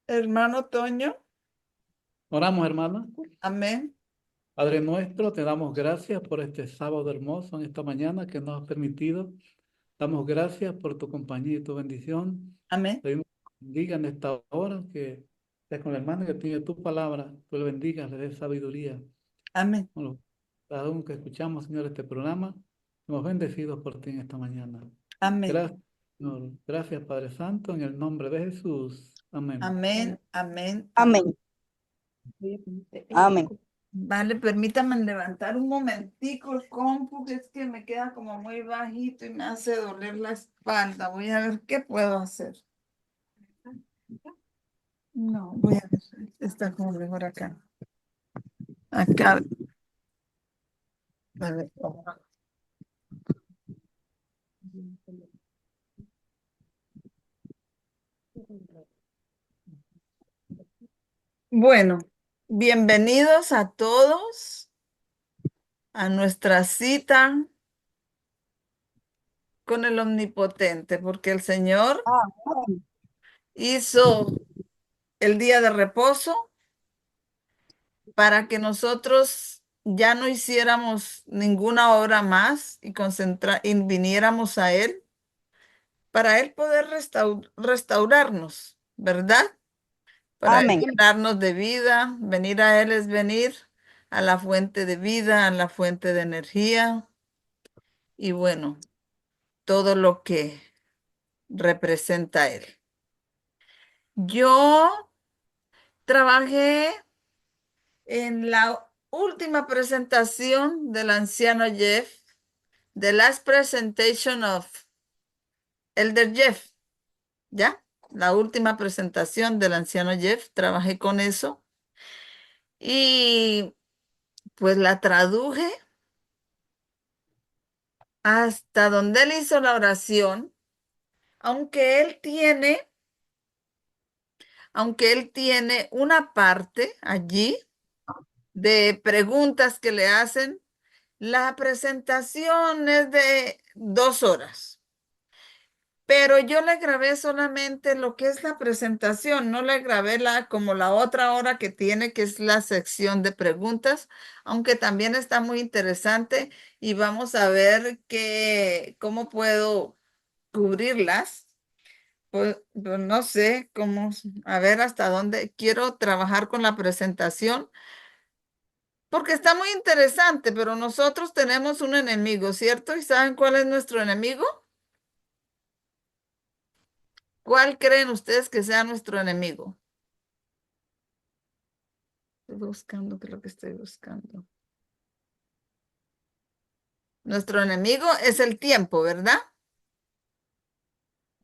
Hermano Toño, Oramos, hermana. amén, Padre nuestro, te damos gracias por este sábado hermoso en esta mañana que nos has permitido. Damos gracias por tu compañía y tu bendición. amén, Pedimos que bendiga en esta hora, que estés con el hermano que tiene tu palabra, tú le bendigas, le des sabiduría. amén, Bueno, cada uno que escuchamos, Señor, este programa, somos bendecidos por ti en esta mañana. amén, Gracias, Señor. Gracias, Padre Santo, en el nombre de Jesús. Amén. amén, amén, amén. Amén. Amén. Vale, permítame levantar un momentico el compu, que es que me queda como muy bajito y me hace doler la espalda. Voy a ver qué puedo hacer. No, voy a ver. Está como mejor acá. Acá. A ver. Bueno, bienvenidos a todos a nuestra cita con el Omnipotente, porque el Señor Amén. hizo el día de reposo para que nosotros ya no hiciéramos ninguna obra más y viniéramos a Él, para Él poder restaurarnos, ¿verdad? Para Él Amén. llenarnos de vida. Venir a Él es venir a la fuente de vida, a la fuente de energía y bueno, todo lo que representa Él. Yo trabajé en la última presentación del anciano Jeff, the last presentation of Elder Jeff, ¿ya? La última presentación del anciano Jeff, trabajé con eso y pues la traduje hasta donde él hizo la oración, aunque él tiene, aunque él tiene una parte allí de preguntas que le hacen. La presentación es de 2 horas, pero yo le grabé solamente lo que es la presentación, no le grabé como la otra hora que tiene, que es la sección de preguntas, aunque también está muy interesante y vamos a ver cómo puedo cubrirlas. Pues no sé cómo, a ver hasta dónde quiero trabajar con la presentación. Porque está muy interesante, pero nosotros tenemos un enemigo, ¿cierto? ¿Y saben cuál es nuestro enemigo? ¿Cuál creen ustedes que sea nuestro enemigo? Estoy buscando, ¿qué es lo que estoy buscando? Nuestro enemigo es el tiempo, ¿verdad?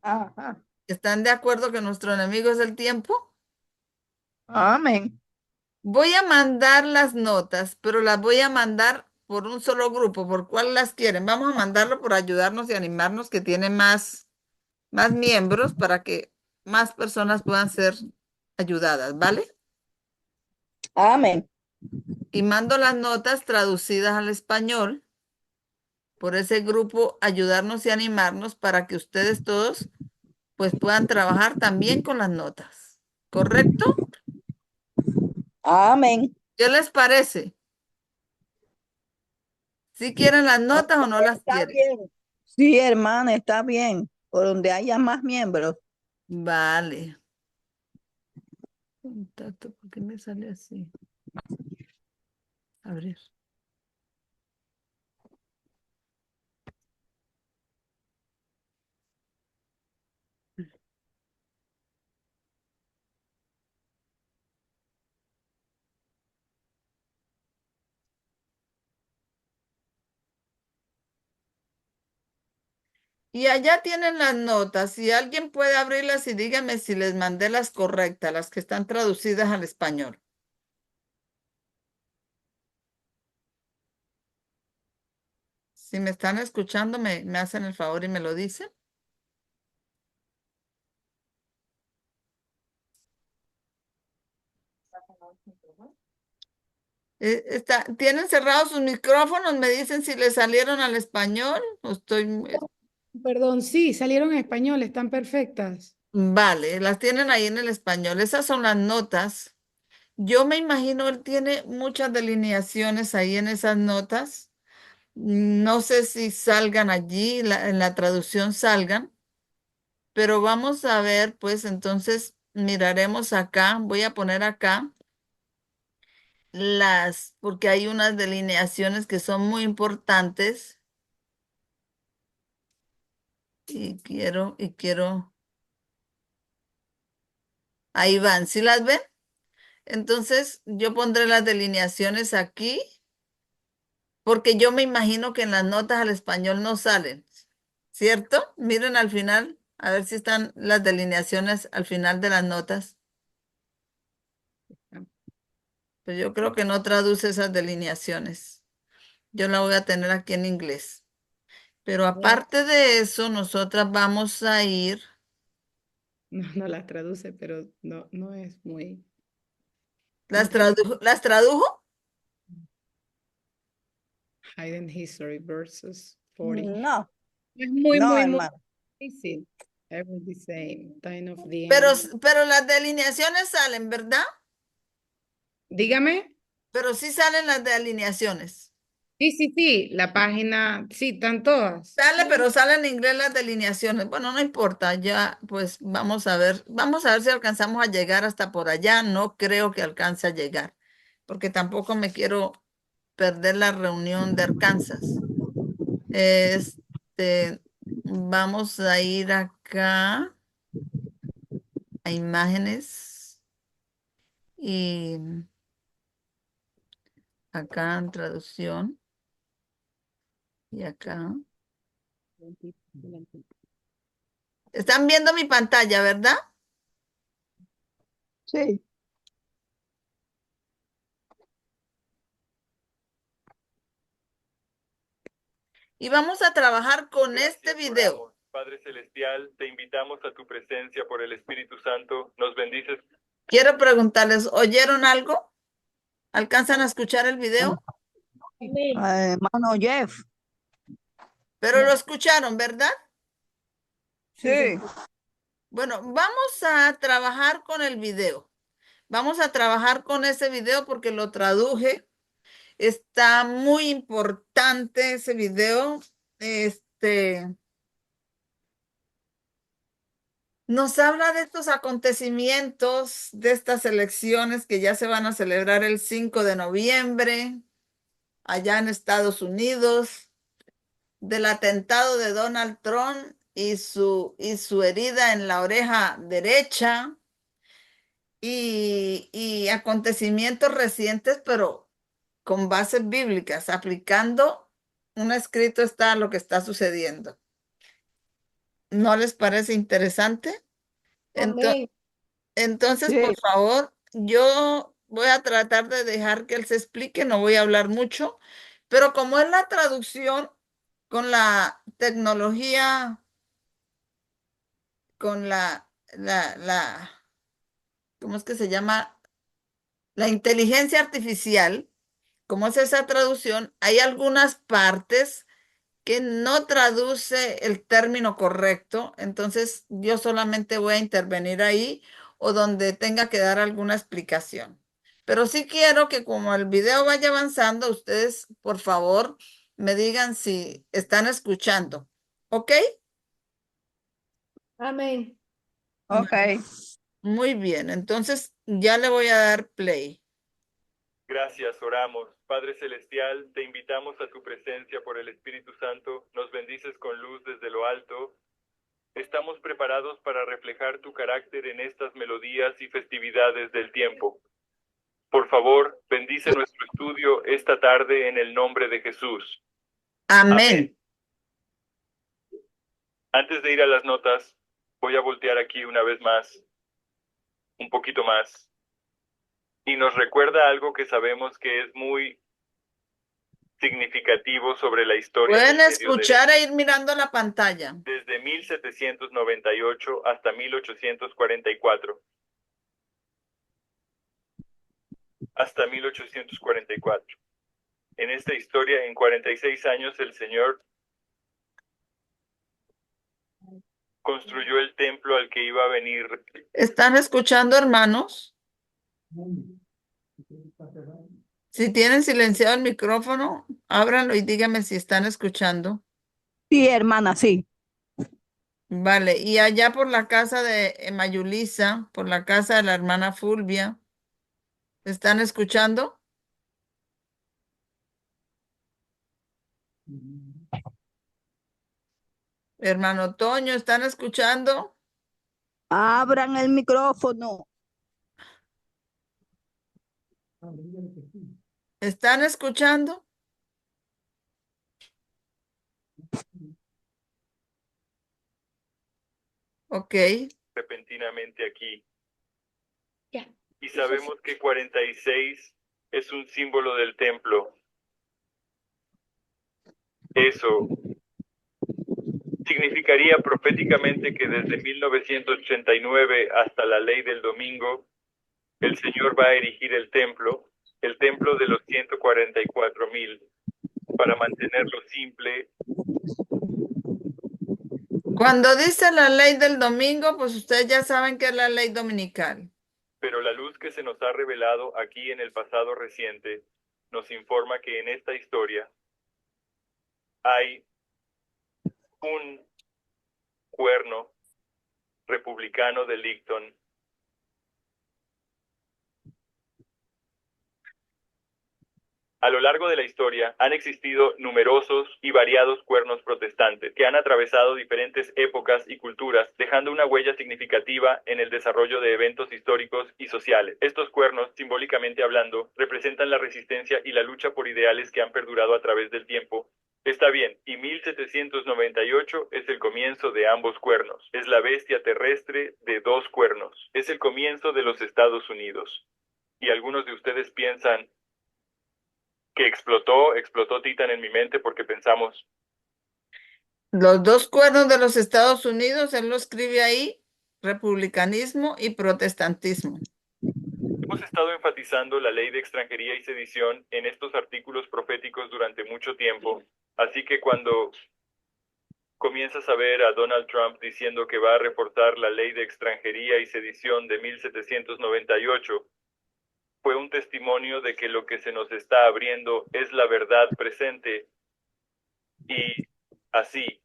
Ajá. ¿Están de acuerdo que nuestro enemigo es el tiempo? Amén. Voy a mandar las notas, pero las voy a mandar por un solo grupo. ¿Por cuál las quieren? Vamos a mandarlo por ayudarnos y animarnos, que tiene más miembros para que más personas puedan ser ayudadas, ¿vale? Amén. Y mando las notas traducidas al español por ese grupo, ayudarnos y animarnos para que ustedes todos pues puedan trabajar también con las notas. ¿Correcto? Amén. ¿Qué les parece? ¿Si quieren las notas o no las Está quieren? bien. Sí, hermana, está bien. Por donde haya más miembros. Vale. Contacto, ¿por qué me sale así? Abrir. Y allá tienen las notas. Si alguien puede abrirlas y díganme si les mandé las correctas, las que están traducidas al español. Si me están escuchando, me hacen el favor y me lo dicen. ¿Tienen cerrados sus micrófonos? ¿Me dicen si les salieron al español? ¿O estoy... Perdón, sí, salieron en español, están perfectas. Vale, las tienen ahí en el español. Esas son las notas. Yo me imagino él tiene muchas delineaciones ahí en esas notas. No sé si salgan allí, en la traducción salgan, pero vamos a ver, pues entonces miraremos acá. Voy a poner acá porque hay unas delineaciones que son muy importantes y quiero, ahí van, ¿sí las ven? Entonces yo pondré las delineaciones aquí porque yo me imagino que en las notas al español no salen, ¿cierto? Miren al final, a ver si están las delineaciones al final de las notas. Pues yo creo que no traduce esas delineaciones. Yo la voy a tener aquí en inglés. Pero No, aparte de eso, nosotras vamos a ir. no las traduce, pero no es muy... ¿Las No tiene tradujo? ¿Las tradujo? hidden history versus 40. No, Es muy, no, muy, muy hermano. difícil. Every the same, time of the Pero, end. pero las delineaciones salen, ¿verdad? Dígame. Pero sí salen las delineaciones. Sí, la página, sí, están todas. Sale, pero salen en inglés las delineaciones. Bueno, no importa, ya pues vamos a ver si alcanzamos a llegar hasta por allá. No creo que alcance a llegar, porque tampoco me quiero perder la reunión de Arkansas. Este, vamos a ir acá a imágenes y acá en traducción y acá. Están viendo mi pantalla, ¿verdad? Sí. Y vamos a trabajar con este Gracias, video. oramos. Padre Celestial, te invitamos a tu presencia por el Espíritu Santo. Nos bendices. Quiero preguntarles, ¿oyeron algo? ¿Alcanzan a escuchar el video? Hermano Jeff. Pero lo escucharon, ¿verdad? Sí. Bueno, vamos a trabajar con el video. Vamos a trabajar con ese video porque lo traduje. Está muy importante ese video. Nos habla de estos acontecimientos, de estas elecciones que ya se van a celebrar el 5 de noviembre allá en Estados Unidos, del atentado de Donald Trump y su herida en la oreja derecha y acontecimientos recientes, pero con bases bíblicas, aplicando un escrito está lo que está sucediendo. ¿No les parece interesante? Amén. Entonces, Sí. por favor, yo voy a tratar de dejar que él se explique, no voy a hablar mucho, pero como es la traducción con la tecnología, con ¿cómo es que se llama? La inteligencia artificial, como es esa traducción, hay algunas partes que no traduce el término correcto, entonces yo solamente voy a intervenir ahí o donde tenga que dar alguna explicación. Pero sí quiero que como el video vaya avanzando, ustedes por favor me digan si están escuchando. ¿Ok? Amén. Ok. Muy bien, entonces ya le voy a dar play. Gracias, oramos. Padre Celestial, te invitamos a tu presencia por el Espíritu Santo. Nos bendices con luz desde lo alto. Estamos preparados para reflejar tu carácter en estas melodías y festividades del tiempo. Por favor, bendice nuestro estudio esta tarde en el nombre de Jesús. Amén. Antes de ir a las notas, voy a voltear aquí una vez más, un poquito más, y nos recuerda algo que sabemos que es muy significativo sobre la historia Pueden del medio escuchar e ir mirando la pantalla. desde 1798 hasta 1844. Hasta 1844. En esta historia, en 46 años, el Señor construyó el templo al que iba a venir. ¿Están escuchando, hermanos? Si tienen silenciado el micrófono, ábranlo y díganme si están escuchando. Sí, hermana, sí. Vale, y allá por la casa de Mayulisa, por la casa de la hermana Fulvia, ¿están escuchando? Hermano Toño, ¿están escuchando? Abran el micrófono. ¿Están escuchando? Ok. Repentinamente aquí. Ya. Y sabemos que 46 es un símbolo del templo. Eso significaría proféticamente que desde 1989 hasta la ley del domingo, el Señor va a erigir el templo de los 144,000, para mantenerlo simple. Cuando dice la ley del domingo, pues ustedes ya saben que es la ley dominical. Pero la luz que se nos ha revelado aquí en el pasado reciente nos informa que en esta historia hay un cuerno republicano de Licton A lo largo de la historia han existido numerosos y variados cuernos protestantes que han atravesado diferentes épocas y culturas, dejando una huella significativa en el desarrollo de eventos históricos y sociales. Estos cuernos, simbólicamente hablando, representan la resistencia y la lucha por ideales que han perdurado a través del tiempo. Está bien, y 1798 es el comienzo de ambos cuernos. Es la bestia terrestre de dos cuernos. Es el comienzo de los Estados Unidos. Y algunos de ustedes piensan que explotó Titan en mi mente porque pensamos, Los dos cuernos de los Estados Unidos, él lo escribe ahí, republicanismo y protestantismo. hemos estado enfatizando la ley de extranjería y sedición en estos artículos proféticos durante mucho tiempo, así que cuando comienzas a ver a Donald Trump diciendo que va a reforzar la ley de extranjería y sedición de 1798, fue un testimonio de que lo que se nos está abriendo es la verdad presente. Y así,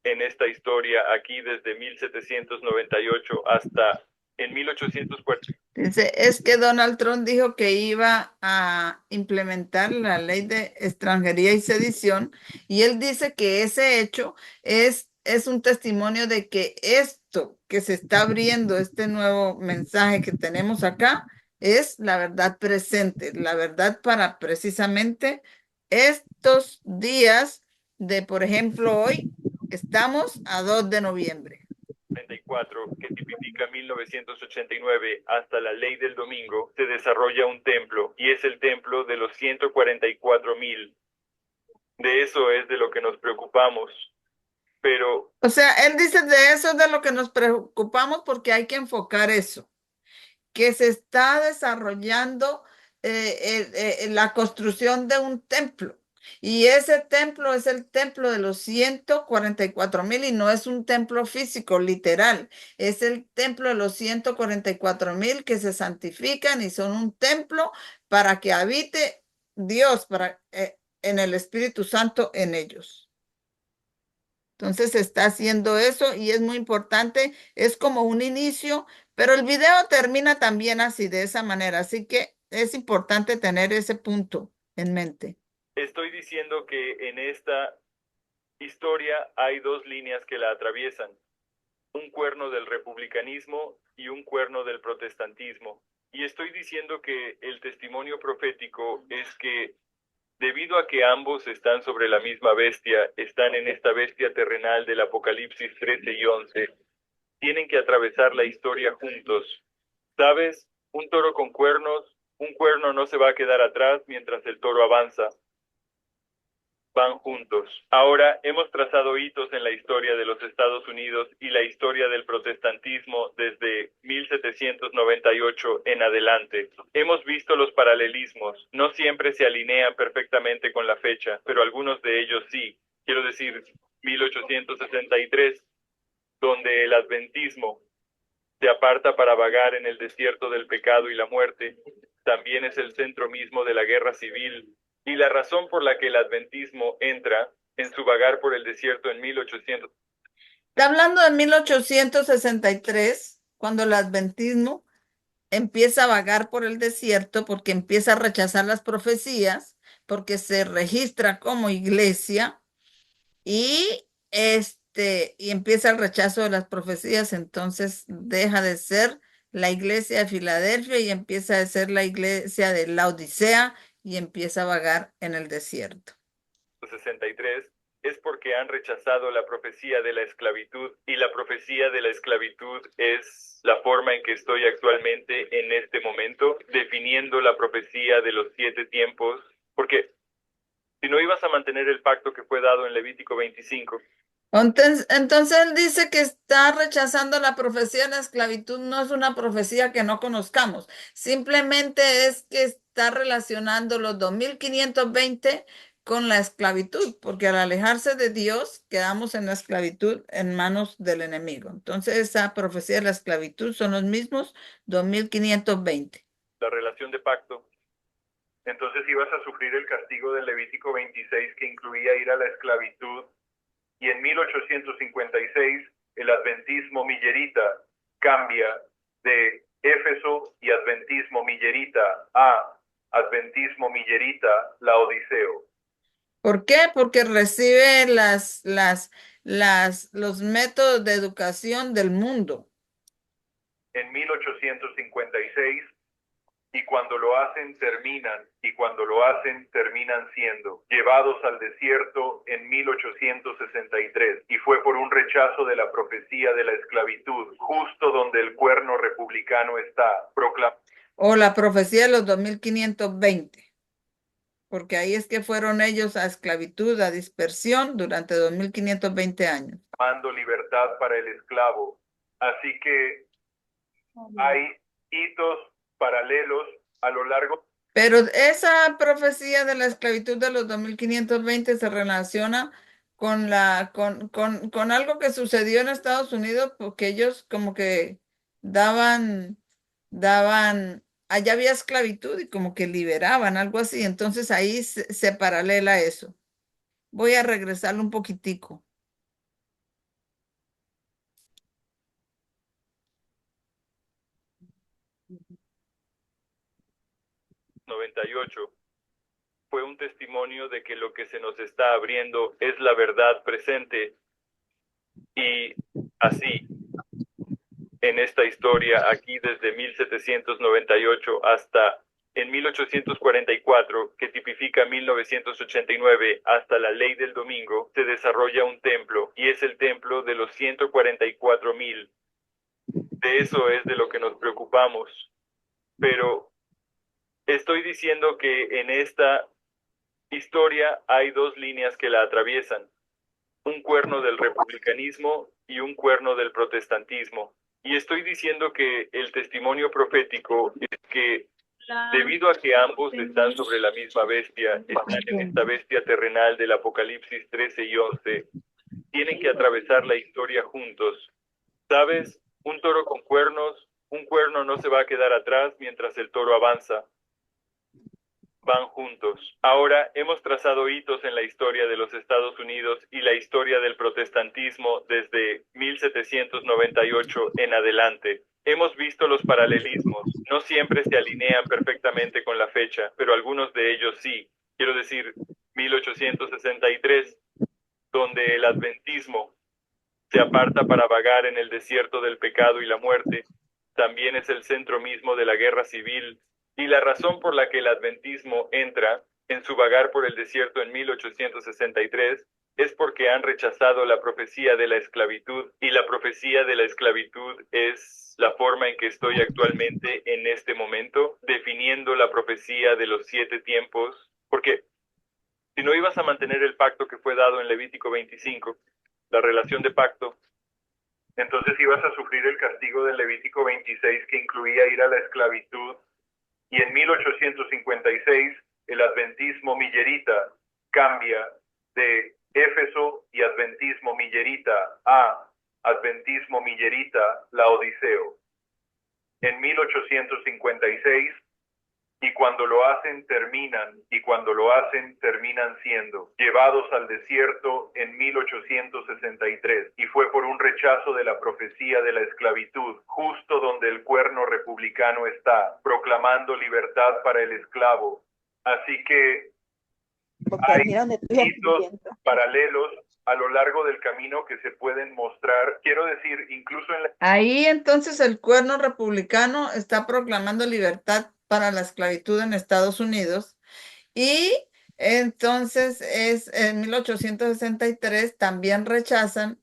en esta historia, aquí desde 1798 hasta en 1840. Dice, es que Donald Trump dijo que iba a implementar la ley de extranjería y sedición, y él dice que ese hecho es un testimonio de que esto que se está abriendo, este nuevo mensaje que tenemos acá, es la verdad presente, la verdad para precisamente estos días de, por ejemplo, hoy estamos a 2 de noviembre. 34, que tipifica 1989 hasta la ley del domingo, se desarrolla un templo, y es el templo de los 144,000. De eso es de lo que nos preocupamos. Pero O sea, él dice de eso es de lo que nos preocupamos porque hay que enfocar eso, que se está desarrollando la construcción de un templo. Y ese templo es el templo de los 144,000 y no es un templo físico, literal. Es el templo de los 144,000 que se santifican y son un templo para que habite Dios en el Espíritu Santo en ellos. Entonces se está haciendo eso y es muy importante, es como un inicio, pero el video termina también así, de esa manera, así que es importante tener ese punto en mente. estoy diciendo que en esta historia hay dos líneas que la atraviesan, un cuerno del republicanismo y un cuerno del protestantismo. Y estoy diciendo que el testimonio profético es que debido a que ambos están sobre la misma bestia, están en esta bestia terrenal del Apocalipsis 13 y 11, tienen que atravesar la historia juntos. ¿Sabes? Un toro con cuernos, un cuerno no se va a quedar atrás mientras el toro avanza. Van juntos. Ahora hemos trazado hitos en la historia de los Estados Unidos y la historia del protestantismo desde 1798 en adelante. Hemos visto los paralelismos. No siempre se alinean perfectamente con la fecha, pero algunos de ellos sí. Quiero decir, 1863 donde el adventismo se aparta para vagar en el desierto del pecado y la muerte, también es el centro mismo de la guerra civil y la razón por la que el adventismo entra en su vagar por el desierto en 1800. Está hablando de 1863, cuando el adventismo empieza a vagar por el desierto porque empieza a rechazar las profecías, porque se registra como iglesia y y empieza el rechazo de las profecías, entonces deja de ser la iglesia de Filadelfia y empieza a ser la iglesia de Laodicea y empieza a vagar en el desierto. 63 es porque han rechazado la profecía de la esclavitud y la profecía de la esclavitud es la forma en que estoy actualmente en este momento definiendo la profecía de los 7 tiempos, porque si no ibas a mantener el pacto que fue dado en Levítico 25. Entonces él dice que está rechazando la profecía de la esclavitud, no es una profecía que no conozcamos, simplemente es que está relacionando los 2520 con la esclavitud, porque al alejarse de Dios quedamos en la esclavitud en manos del enemigo. Entonces esa profecía de la esclavitud son los mismos 2520. La relación de pacto. Entonces ibas a sufrir el castigo del Levítico 26 que incluía ir a la esclavitud. Y en 1856 el adventismo millerita cambia de Éfeso y adventismo millerita a adventismo millerita laodiceo. ¿Por qué? Porque recibe los métodos de educación del mundo. En 1856, y cuando lo hacen terminan, y cuando lo hacen terminan siendo llevados al desierto en 1863, y fue por un rechazo de la profecía de la esclavitud, justo donde el cuerno republicano está proclamado. O la profecía de los 2520, porque ahí es que fueron ellos a esclavitud, a dispersión durante 2520 años. Dando libertad para el esclavo. Así que hay hitos paralelos a lo largo. Pero esa profecía de la esclavitud de los 2520 se relaciona con algo que sucedió en Estados Unidos, porque ellos como que daban, allá había esclavitud y como que liberaban, algo así. Entonces ahí se paralela eso. Voy a regresarlo un poquitico. Fue un testimonio de que lo que se nos está abriendo es la verdad presente. Y así, en esta historia, aquí desde 1798 hasta en 1844, que tipifica 1989 hasta la ley del domingo, se desarrolla un templo, y es el templo de los 144,000. De eso es de lo que nos preocupamos. Pero estoy diciendo que en esta historia hay 2 líneas que la atraviesan, un cuerno del republicanismo y un cuerno del protestantismo. Y estoy diciendo que el testimonio profético es que debido a que ambos están sobre la misma bestia, están en esta bestia terrenal del Apocalipsis 13 y 11, tienen que atravesar la historia juntos. ¿Sabes? Un toro con cuernos, un cuerno no se va a quedar atrás mientras el toro avanza. Van juntos. Ahora hemos trazado hitos en la historia de los Estados Unidos y la historia del protestantismo desde 1798 en adelante. Hemos visto los paralelismos. No siempre se alinean perfectamente con la fecha, pero algunos de ellos sí. Quiero decir, 1863, donde el adventismo se aparta para vagar en el desierto del pecado y la muerte, también es el centro mismo de la guerra civil. Y la razón por la que el adventismo entra en su vagar por el desierto en 1863 es porque han rechazado la profecía de la esclavitud, y la profecía de la esclavitud es la forma en que estoy actualmente en este momento, definiendo la profecía de los 7 tiempos, porque si no ibas a mantener el pacto que fue dado en Levítico 25, la relación de pacto, entonces ibas a sufrir el castigo del Levítico 26 que incluía ir a la esclavitud. Y en 1856 el adventismo millerita cambia de Éfeso y adventismo millerita a Adventismo Millerita Laodiceo. En 1856, y cuando lo hacen terminan, y cuando lo hacen terminan siendo llevados al desierto en 1863, y fue por un rechazo de la profecía de la esclavitud, justo donde el cuerno republicano está, proclamando libertad para el esclavo. Así que Porque hay aquí donde estoy hitos escribiendo. paralelos a lo largo del camino que se pueden mostrar, quiero decir, incluso en la... Ahí entonces el cuerno republicano está proclamando libertad para la esclavitud en Estados Unidos y entonces es en 1863 también rechazan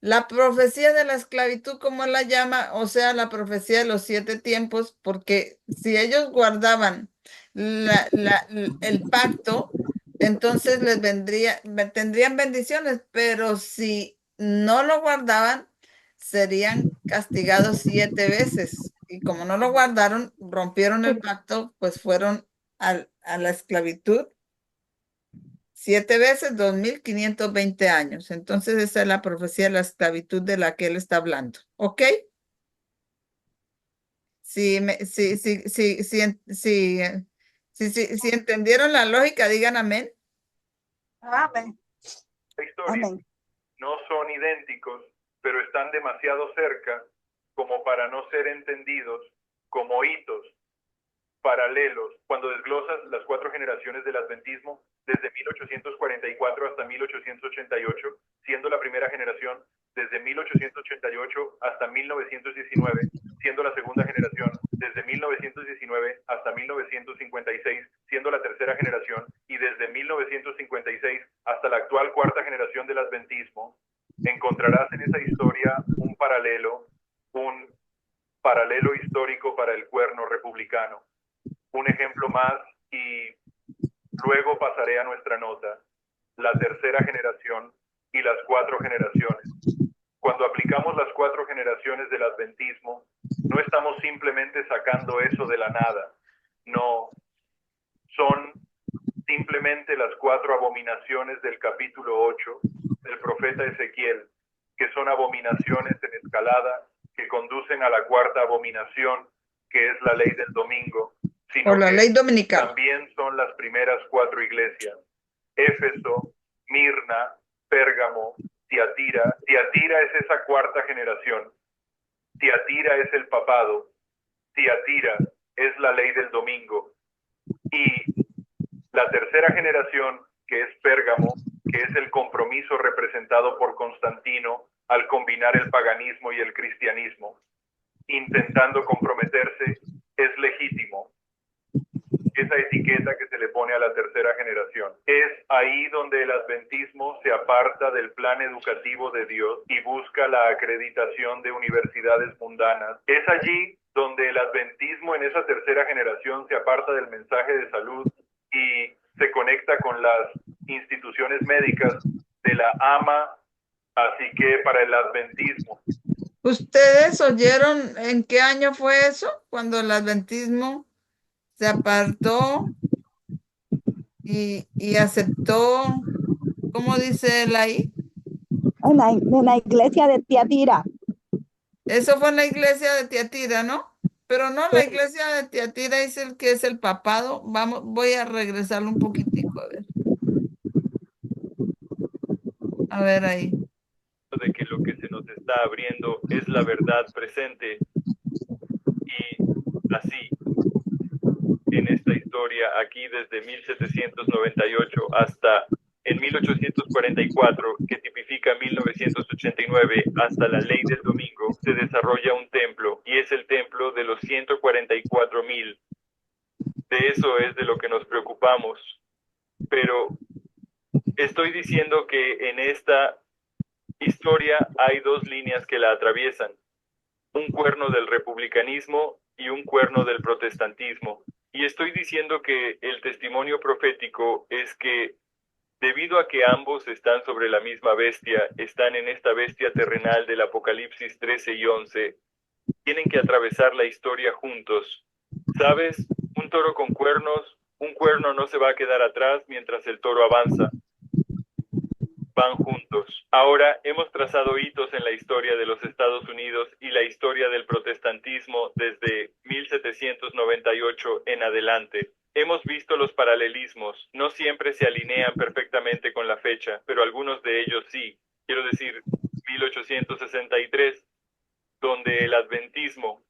la profecía de la esclavitud, como él la llama, o sea, la profecía de los 7 tiempos, porque si ellos guardaban el pacto, entonces tendrían bendiciones, pero si no lo guardaban, serían castigados 7 veces. Y como no lo guardaron, rompieron el pacto, pues fueron a la esclavitud 7 veces, 2520 años. Entonces esa es la profecía de la esclavitud de la que él está hablando. ¿Ok? Si entendieron la lógica, digan amén. Amén. historia. Amén. No son idénticos, pero están demasiado cerca como para no ser entendidos como hitos paralelos. Cuando desglosas las 4 generaciones del adventismo, desde 1844 hasta 1888, siendo la primera generación, desde 1888 hasta 1919, siendo la segunda generación, desde 1919 hasta 1956, siendo la tercera generación, y desde 1956 hasta la actual 4ª generación del adventismo, encontrarás en esa historia un paralelo histórico para el cuerno republicano. Un ejemplo más y luego pasaré a nuestra nota, la tercera generación y las 4 generaciones. Cuando aplicamos las 4 generaciones del adventismo, no estamos simplemente sacando eso de la nada, no, son simplemente las 4 abominaciones del capítulo 8 del profeta Ezequiel, que son abominaciones en escalada que conducen a la 4ª abominación, que es la ley del domingo, sino Por la que ley dominical. también son las primeras 4 iglesias: Éfeso, Mirna, Pérgamo, Tiatira. Tiatira es esa 4ª generación. Tiatira es el papado. Tiatira es la ley del domingo. Y la tercera generación, que es Pérgamo, que es el compromiso representado por Constantino al combinar el paganismo y el cristianismo, intentando comprometerse, es legítimo. Esa etiqueta que se le pone a la tercera generación. Es ahí donde el adventismo se aparta del plan educativo de Dios y busca la acreditación de universidades mundanas. Es allí donde el adventismo en esa tercera generación se aparta del mensaje de salud y se conecta con las instituciones médicas de la AMA. Así que para el adventismo. ¿Ustedes oyeron en qué año fue eso? Cuando el adventismo se apartó y aceptó, ¿cómo dice él ahí? En la iglesia de Tiatira. Eso fue en la iglesia de Tiatira, ¿no? Pero no, la iglesia de Tiatira es el que es el papado. Voy a regresarlo un poquitico, a ver. A ver ahí. De que lo que se nos está abriendo es la verdad presente. Y así, en esta historia, aquí desde 1798 hasta en 1844, que tipifica 1989, hasta la ley del domingo, se desarrolla un templo, y es el templo de los 144,000. De eso es de lo que nos preocupamos. Pero estoy diciendo que en esta historia hay 2 líneas que la atraviesan: un cuerno del republicanismo y un cuerno del protestantismo. Y estoy diciendo que el testimonio profético es que debido a que ambos están sobre la misma bestia, están en esta bestia terrenal del Apocalipsis 13 y 11, tienen que atravesar la historia juntos. ¿Sabes? Un toro con cuernos, un cuerno no se va a quedar atrás mientras el toro avanza. van juntos. Ahora hemos trazado hitos en la historia de los Estados Unidos y la historia del protestantismo desde 1798 en adelante. Hemos visto los paralelismos, no siempre se alinean perfectamente con la fecha, pero algunos de ellos sí. Quiero decir, 1863, donde el adventismo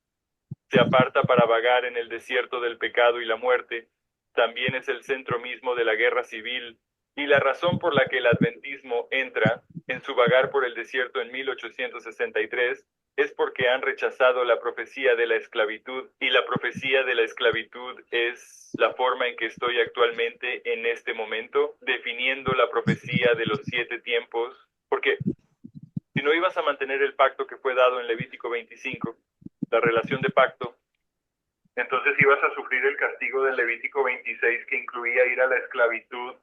se aparta para vagar en el desierto del pecado y la muerte, también es el centro mismo de la guerra civil, y la razón por la que el adventismo entra en su vagar por el desierto en 1863 es porque han rechazado la profecía de la esclavitud, y la profecía de la esclavitud es la forma en que estoy actualmente en este momento, definiendo la profecía de los 7 tiempos, porque si no ibas a mantener el pacto que fue dado en Levítico 25, la relación de pacto, entonces ibas a sufrir el castigo del Levítico 26, que incluía ir a la esclavitud.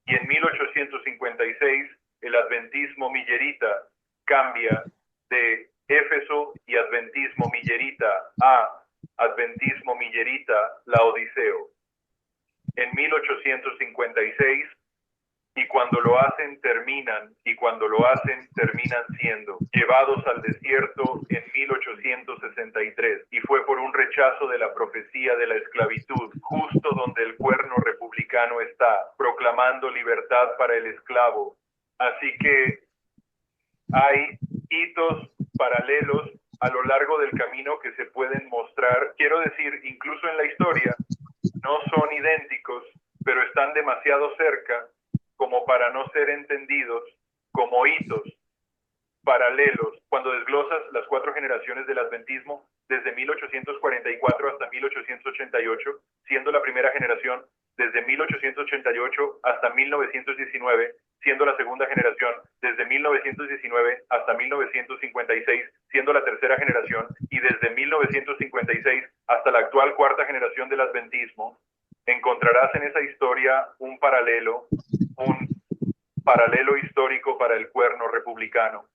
Y en 1856 el adventismo millerita cambia de Éfeso y adventismo millerita a adventismo millerita laodiceo. En 1856, y cuando lo hacen terminan, y cuando lo hacen terminan siendo llevados al desierto en 1863, y fue por un rechazo de la profecía de la esclavitud, justo donde el cuerno republicano está, proclamando libertad para el esclavo. Así que hay hitos paralelos a lo largo del camino que se pueden mostrar, quiero decir, incluso en la historia, no son idénticos, pero están demasiado cerca como para no ser entendidos como hitos paralelos. Cuando desglosas las 4 generaciones del adventismo, desde 1844 hasta 1888, siendo la primera generación, desde 1888 hasta 1919, siendo la segunda generación, desde 1919 hasta 1956, siendo la tercera generación, y desde 1956 hasta la actual 4ª generación del adventismo, encontrarás en esa historia un paralelo histórico para el cuerno republicano.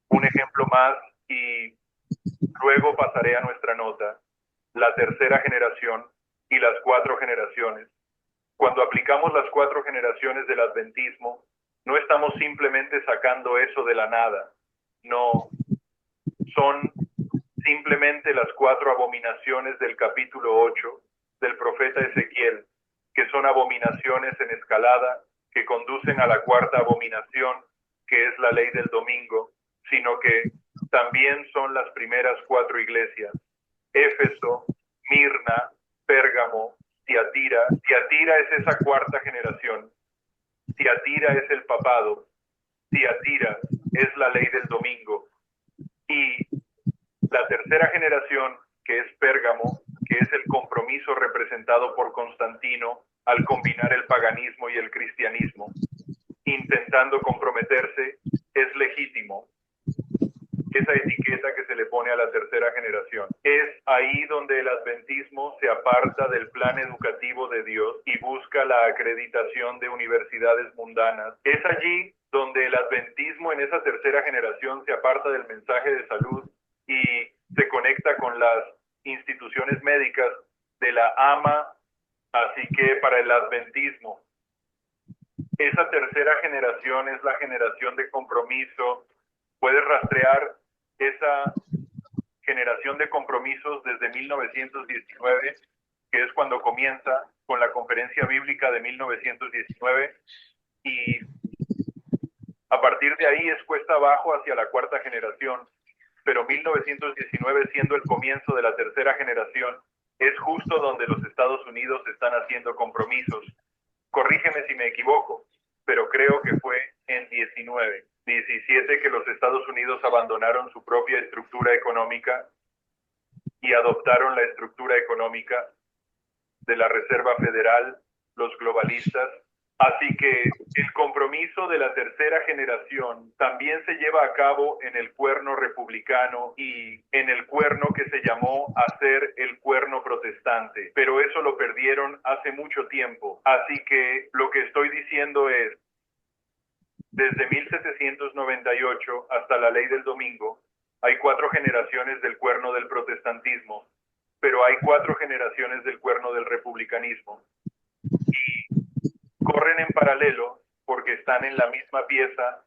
Un ejemplo más y luego pasaré a nuestra nota: la tercera generación y las 4 generaciones. Cuando aplicamos las 4 generaciones del adventismo, no estamos simplemente sacando eso de la nada. No, son simplemente las 4 abominaciones del capítulo 8 del profeta Ezequiel, que son abominaciones en escalada, que conducen a la 4ª abominación, que es la ley del domingo, sino que también son las primeras 4 iglesias: Éfeso, Mirna, Pérgamo, Tiatira. Tiatira es esa 4ª generación. Tiatira es el papado. Tiatira es la ley del domingo. Y la tercera generación, que es Pérgamo, que es el compromiso representado por Constantino al combinar el paganismo y el cristianismo, intentando comprometerse, es legítimo. Esa etiqueta que se le pone a la tercera generación. Es ahí donde el adventismo se aparta del plan educativo de Dios y busca la acreditación de universidades mundanas. Es allí donde el adventismo en esa tercera generación se aparta del mensaje de salud y se conecta con las instituciones médicas de la AMA. Así que para el adventismo, esa tercera generación es la generación de compromiso. Puedes rastrear esa generación de compromisos desde 1919, que es cuando comienza con la conferencia bíblica de 1919, y a partir de ahí es cuesta abajo hacia la 4ª generación, pero 1919, siendo el comienzo de la tercera generación, es justo donde los Estados Unidos están haciendo compromisos. Corrígeme si me equivoco, pero creo que fue en 17 que los Estados Unidos abandonaron su propia estructura económica y adoptaron la estructura económica de la Reserva Federal, los globalistas. Así que el compromiso de la tercera generación también se lleva a cabo en el cuerno republicano y en el cuerno que se llamó a ser el cuerno protestante, pero eso lo perdieron hace mucho tiempo. Así que lo que estoy diciendo es, desde 1798 hasta la ley del domingo, hay 4 generaciones del cuerno del protestantismo, pero hay 4 generaciones del cuerno del republicanismo. Y corren en paralelo porque están en la misma pieza,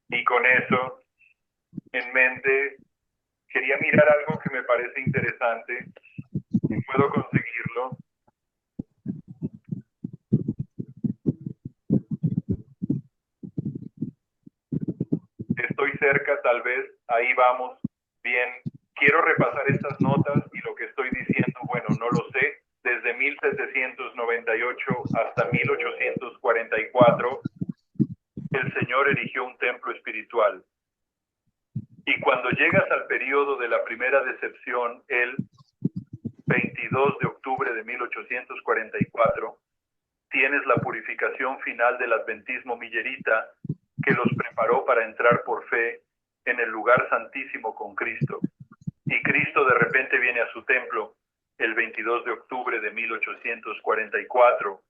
y con eso en mente quería mirar algo que me parece interesante, si puedo conseguirlo. Estoy cerca, tal vez, ahí vamos. Bien, quiero repasar estas notas y lo que estoy diciendo, bueno, no lo sé. Desde 1798 hasta 1844, el Señor erigió un templo espiritual. Y cuando llegas al periodo de la primera decepción, el 22 de octubre de 1844, tienes la purificación final del adventismo millerita que los preparó para entrar por fe en el lugar santísimo con Cristo. Y Cristo de repente viene a su templo el 22 de octubre de 1844.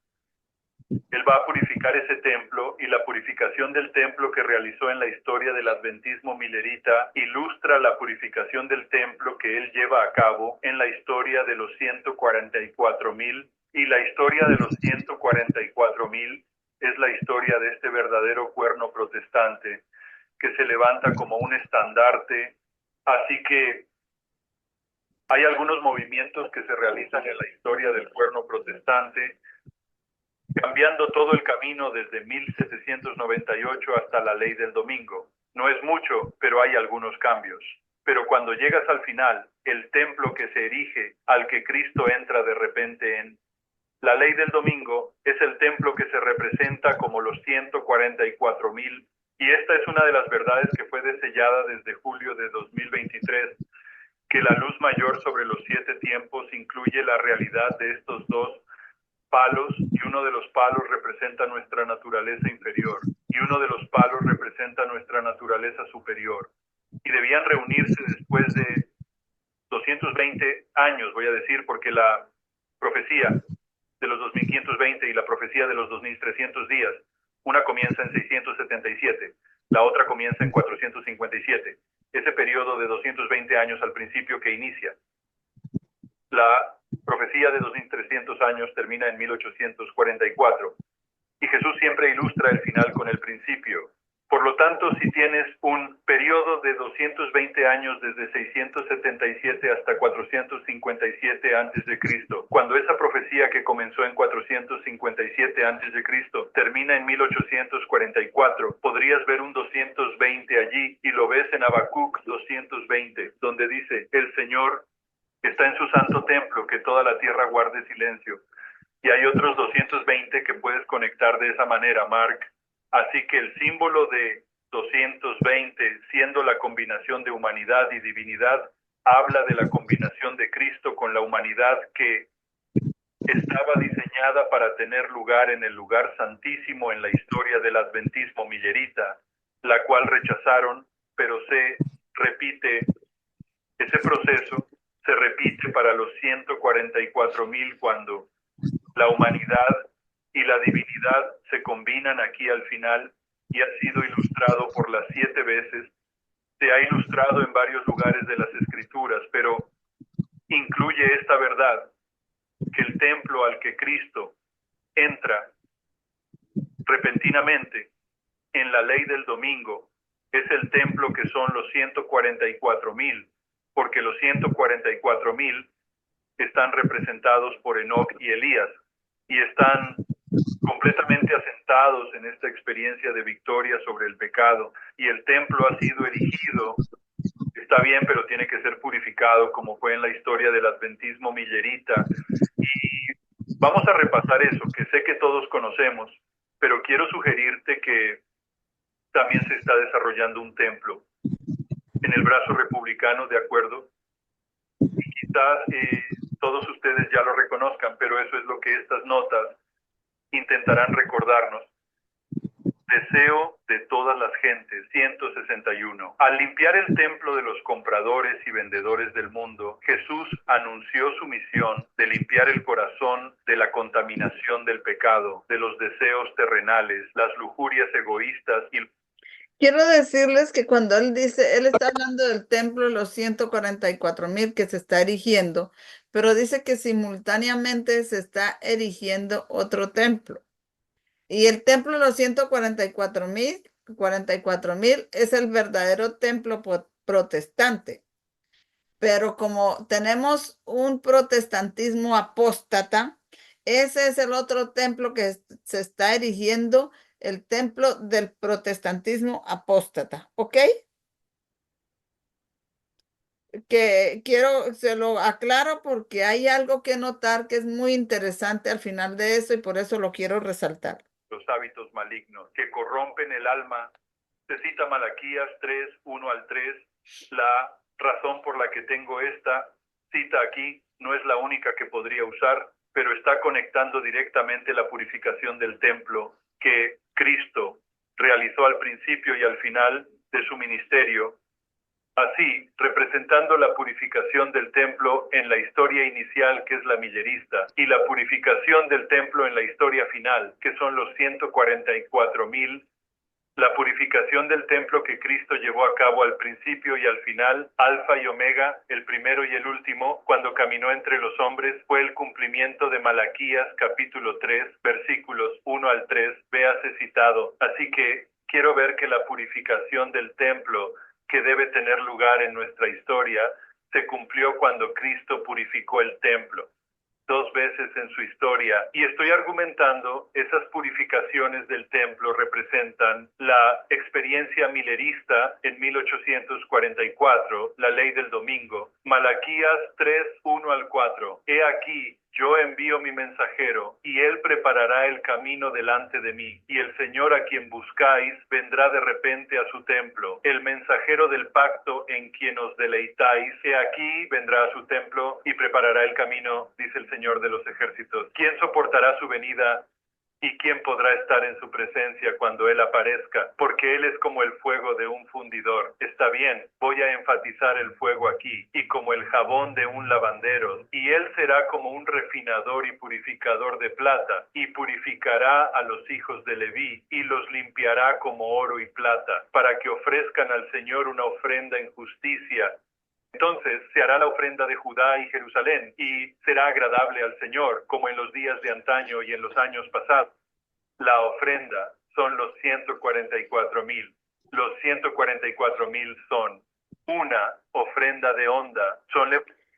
Él va a purificar ese templo, y la purificación del templo que realizó en la historia del adventismo millerita ilustra la purificación del templo que él lleva a cabo en la historia de los 144,000, y la historia de los 144,000 es la historia de este verdadero cuerno protestante que se levanta como un estandarte. Así que hay algunos movimientos que se realizan en la historia del cuerno protestante, cambiando todo el camino desde 1798 hasta la ley del domingo. No es mucho, pero hay algunos cambios. Pero cuando llegas al final, el templo que se erige, al que Cristo entra de repente en la ley del domingo, es el templo que se representa como los 144,000. Y esta es una de las verdades que fue desellada desde julio de 2023, que la luz mayor sobre los 7 tiempos incluye la realidad de estos dos palos, y uno de los palos representa nuestra naturaleza inferior y uno de los palos representa nuestra naturaleza superior, y debían reunirse después de 220 años, voy a decir, porque la profecía de los 2520 y la profecía de los 2300 días, una comienza en 677, la otra comienza en 457, ese periodo de 220 años al principio que inicia. La profecía de 2300 años termina en 1844, y Jesús siempre ilustra el final con el principio. Por lo tanto, si tienes un periodo de 220 años desde 677 hasta 457 a.C., cuando esa profecía que comenzó en 457 a.C. termina en 1844, podrías ver un 220 allí, y lo ves en Habacuc 220, donde dice: el Señor está en su santo templo, que toda la tierra guarde silencio. Y hay otros 220 que puedes conectar de esa manera, Mark. Así que el símbolo de 220, siendo la combinación de humanidad y divinidad, habla de la combinación de Cristo con la humanidad que estaba diseñada para tener lugar en el lugar santísimo en la historia del adventismo millerita, la cual rechazaron, pero se repite ese proceso. Se repite para los 144,000 cuando la humanidad y la divinidad se combinan aquí al final, y ha sido ilustrado por las 7 veces. Se ha ilustrado en varios lugares de las Escrituras, pero incluye esta verdad, que el templo al que Cristo entra repentinamente en la ley del domingo es el templo que son los 144,000, porque los 144,000 están representados por Enoc y Elías, y están completamente asentados en esta experiencia de victoria sobre el pecado, y el templo ha sido erigido. Está bien, pero tiene que ser purificado, como fue en la historia del adventismo millerita. Y vamos a repasar eso, que sé que todos conocemos, pero quiero sugerirte que también se está desarrollando un templo en el brazo republicano, ¿de acuerdo? Y quizás todos ustedes ya lo reconozcan, pero eso es lo que estas notas intentarán recordarnos. Deseo de todas las gentes, 161. Al limpiar el templo de los compradores y vendedores del mundo, Jesús anunció su misión de limpiar el corazón de la contaminación del pecado, de los deseos terrenales, las lujurias egoístas y... Quiero decirles que cuando él dice, él está hablando del templo de los 144,000 que se está erigiendo, pero dice que simultáneamente se está erigiendo otro templo. Y el templo de los 144,000 es el verdadero templo protestante. Pero como tenemos un protestantismo apóstata, ese es el otro templo que se está erigiendo, el templo del protestantismo apóstata, ¿ok? Que se lo aclaro porque hay algo que notar que es muy interesante al final de eso y por eso lo quiero resaltar. Los hábitos malignos que corrompen el alma. Se cita Malaquías 3, 1 al 3. La razón por la que tengo esta cita aquí no es la única que podría usar, pero está conectando directamente la purificación del templo que Cristo realizó al principio y al final de su ministerio. Así, representando la purificación del templo en la historia inicial, que es la millerista, y la purificación del templo en la historia final, que son los 144,000, la purificación del templo que Cristo llevó a cabo al principio y al final, alfa y omega, el primero y el último, cuando caminó entre los hombres, fue el cumplimiento de Malaquías capítulo 3, versículos 1 al 3, véase citado. Así que quiero ver que la purificación del templo que debe tener lugar en nuestra historia se cumplió cuando Cristo purificó el templo 2 veces en su historia, y estoy argumentando esas purificaciones del templo representan la experiencia millerista en 1844, la ley del domingo, Malaquías 3, 1 al 4. He aquí, yo envío mi mensajero, y él preparará el camino delante de mí, y el Señor a quien buscáis vendrá de repente a su templo. El mensajero del pacto en quien os deleitáis, he aquí vendrá a su templo y preparará el camino, dice el Señor de los ejércitos. ¿Quién soportará su venida? ¿Y quién podrá estar en su presencia cuando Él aparezca? Porque Él es como el fuego de un fundidor. Está bien, voy a enfatizar el fuego aquí, y como el jabón de un lavandero. Y Él será como un refinador y purificador de plata, y purificará a los hijos de Leví, y los limpiará como oro y plata, para que ofrezcan al Señor una ofrenda en justicia. Entonces se hará la ofrenda de Judá y Jerusalén, y será agradable al Señor, como en los días de antaño y en los años pasados. La ofrenda son los 144,000. Los 144,000 son una ofrenda de onda.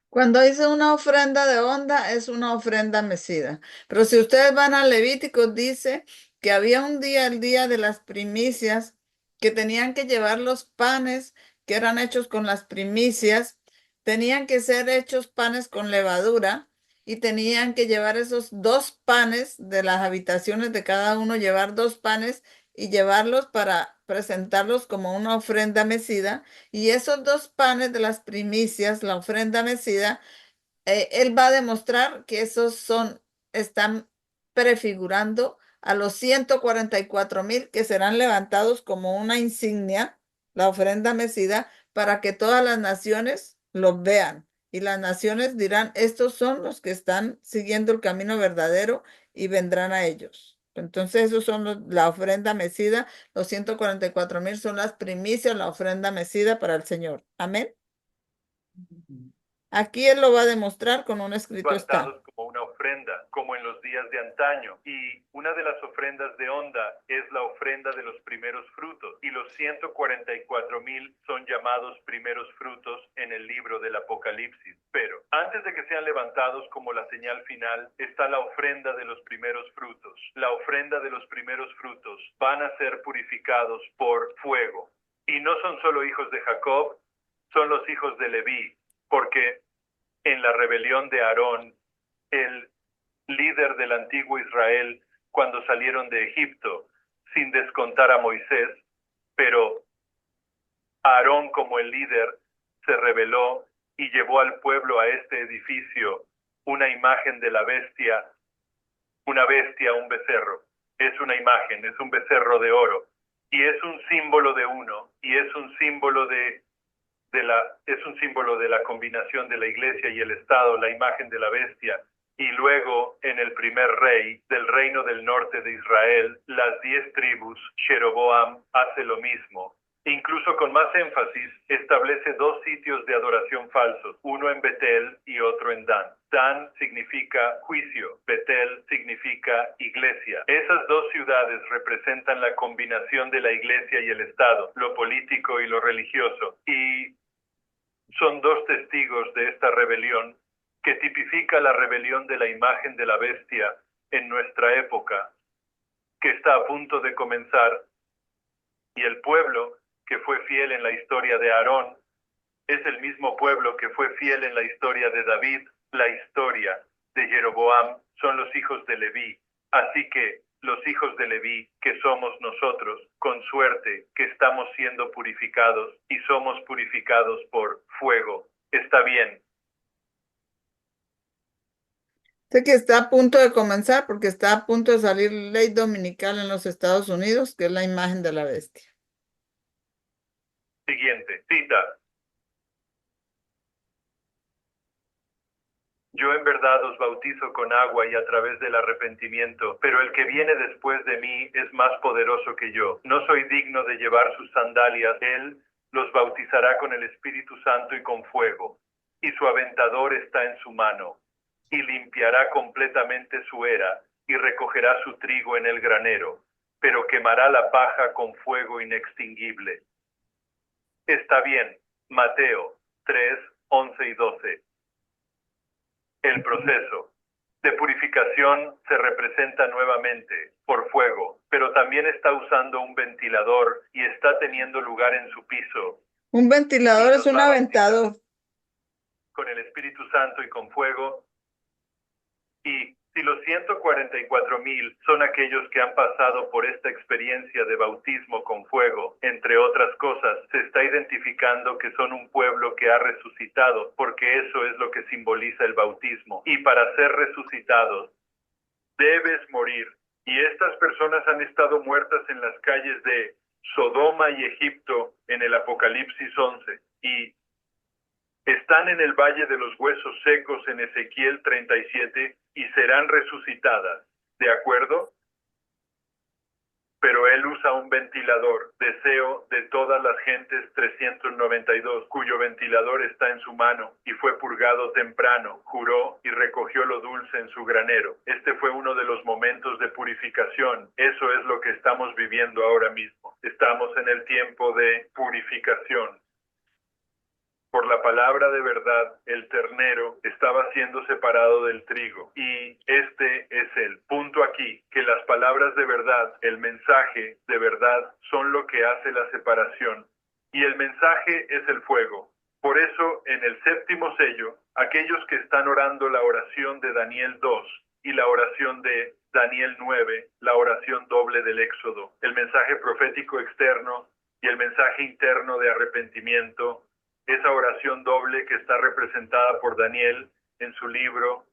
Cuando dice una ofrenda de onda, es una ofrenda mecida. Pero si ustedes van a Levíticos, dice que había un día, el día de las primicias, que tenían que llevar los panes que eran hechos con las primicias, tenían que ser hechos panes con levadura y tenían que llevar esos 2 panes de las habitaciones de cada uno, llevar 2 panes y llevarlos para presentarlos como una ofrenda mecida. Y esos 2 panes de las primicias, la ofrenda mecida, él va a demostrar que están prefigurando a los 144,000 que serán levantados como una insignia, la ofrenda mecida, para que todas las naciones los vean. Y las naciones dirán, estos son los que están siguiendo el camino verdadero y vendrán a ellos. Entonces, esos son la ofrenda mecida. Los 144,000 son las primicias, la ofrenda mecida para el Señor. Amén. Aquí él lo va a demostrar con un escrito está. Levantados como una ofrenda, como en los días de antaño. Y una de las ofrendas de onda es la ofrenda de los primeros frutos. Y los 144,000 son llamados primeros frutos en el libro del Apocalipsis. Pero antes de que sean levantados como la señal final, está la ofrenda de los primeros frutos. La ofrenda de los primeros frutos van a ser purificados por fuego. Y no son solo hijos de Jacob, son los hijos de Leví. Porque en la rebelión de Aarón, el líder del antiguo Israel, cuando salieron de Egipto, sin descontar a Moisés, pero Aarón como el líder se rebeló y llevó al pueblo a este edificio una imagen de la bestia, una bestia, un becerro. Es una imagen, es un becerro de oro, y es un símbolo de uno, y es un símbolo de la combinación de la iglesia y el Estado, la imagen de la bestia. Y luego, en el primer rey del reino del norte de Israel, las 10 tribus, Jeroboam hace lo mismo. Incluso con más énfasis, establece dos sitios de adoración falsos, uno en Betel y otro en Dan. Dan significa juicio, Betel significa iglesia. Esas dos ciudades representan la combinación de la iglesia y el Estado, lo político y lo religioso, y son dos testigos de esta rebelión que tipifica la rebelión de la imagen de la bestia en nuestra época, que está a punto de comenzar, y el pueblo que fue fiel en la historia de Aarón es el mismo pueblo que fue fiel en la historia de David. La historia de Jeroboam son los hijos de Leví. Así que los hijos de Leví, que somos nosotros, con suerte que estamos siendo purificados y somos purificados por fuego. ¿Está bien? Sé que está a punto de comenzar porque está a punto de salir ley dominical en los Estados Unidos, que es la imagen de la bestia. Siguiente, cita. Yo en verdad os bautizo con agua y a través del arrepentimiento, pero el que viene después de mí es más poderoso que yo. No soy digno de llevar sus sandalias. Él los bautizará con el Espíritu Santo y con fuego, y su aventador está en su mano, y limpiará completamente su era, y recogerá su trigo en el granero, pero quemará la paja con fuego inextinguible. Está bien. Mateo 3, 11 y 12. El proceso de purificación se representa nuevamente por fuego, pero también está usando un ventilador y está teniendo lugar en su piso. Un ventilador Y es los un va a bautizar aventador. con el Espíritu Santo y con fuego. Y si los 144,000 son aquellos que han pasado por esta experiencia de bautismo con fuego, entre otras cosas, se está identificando que son un pueblo que ha resucitado, porque eso es lo que simboliza el bautismo. Y para ser resucitados, debes morir. Y estas personas han estado muertas en las calles de Sodoma y Egipto en el Apocalipsis 11. Y están en el valle de los huesos secos en Ezequiel 37 y serán resucitadas. ¿De acuerdo? Pero él usa un ventilador, deseo de todas las gentes 392, cuyo ventilador está en su mano, y fue purgado temprano, juró y recogió lo dulce en su granero. Este fue uno de los momentos de purificación. Eso es lo que estamos viviendo ahora mismo. Estamos en el tiempo de purificación. Por la palabra de verdad, el ternero estaba siendo separado del trigo. Y este es el punto aquí, que las palabras de verdad, el mensaje de verdad, son lo que hace la separación. Y el mensaje es el fuego. Por eso, en el séptimo sello, aquellos que están orando la oración de Daniel 2 y la oración de Daniel 9, la oración doble del Éxodo, el mensaje profético externo y el mensaje interno de arrepentimiento, esa oración doble que está representada por Daniel en su libro,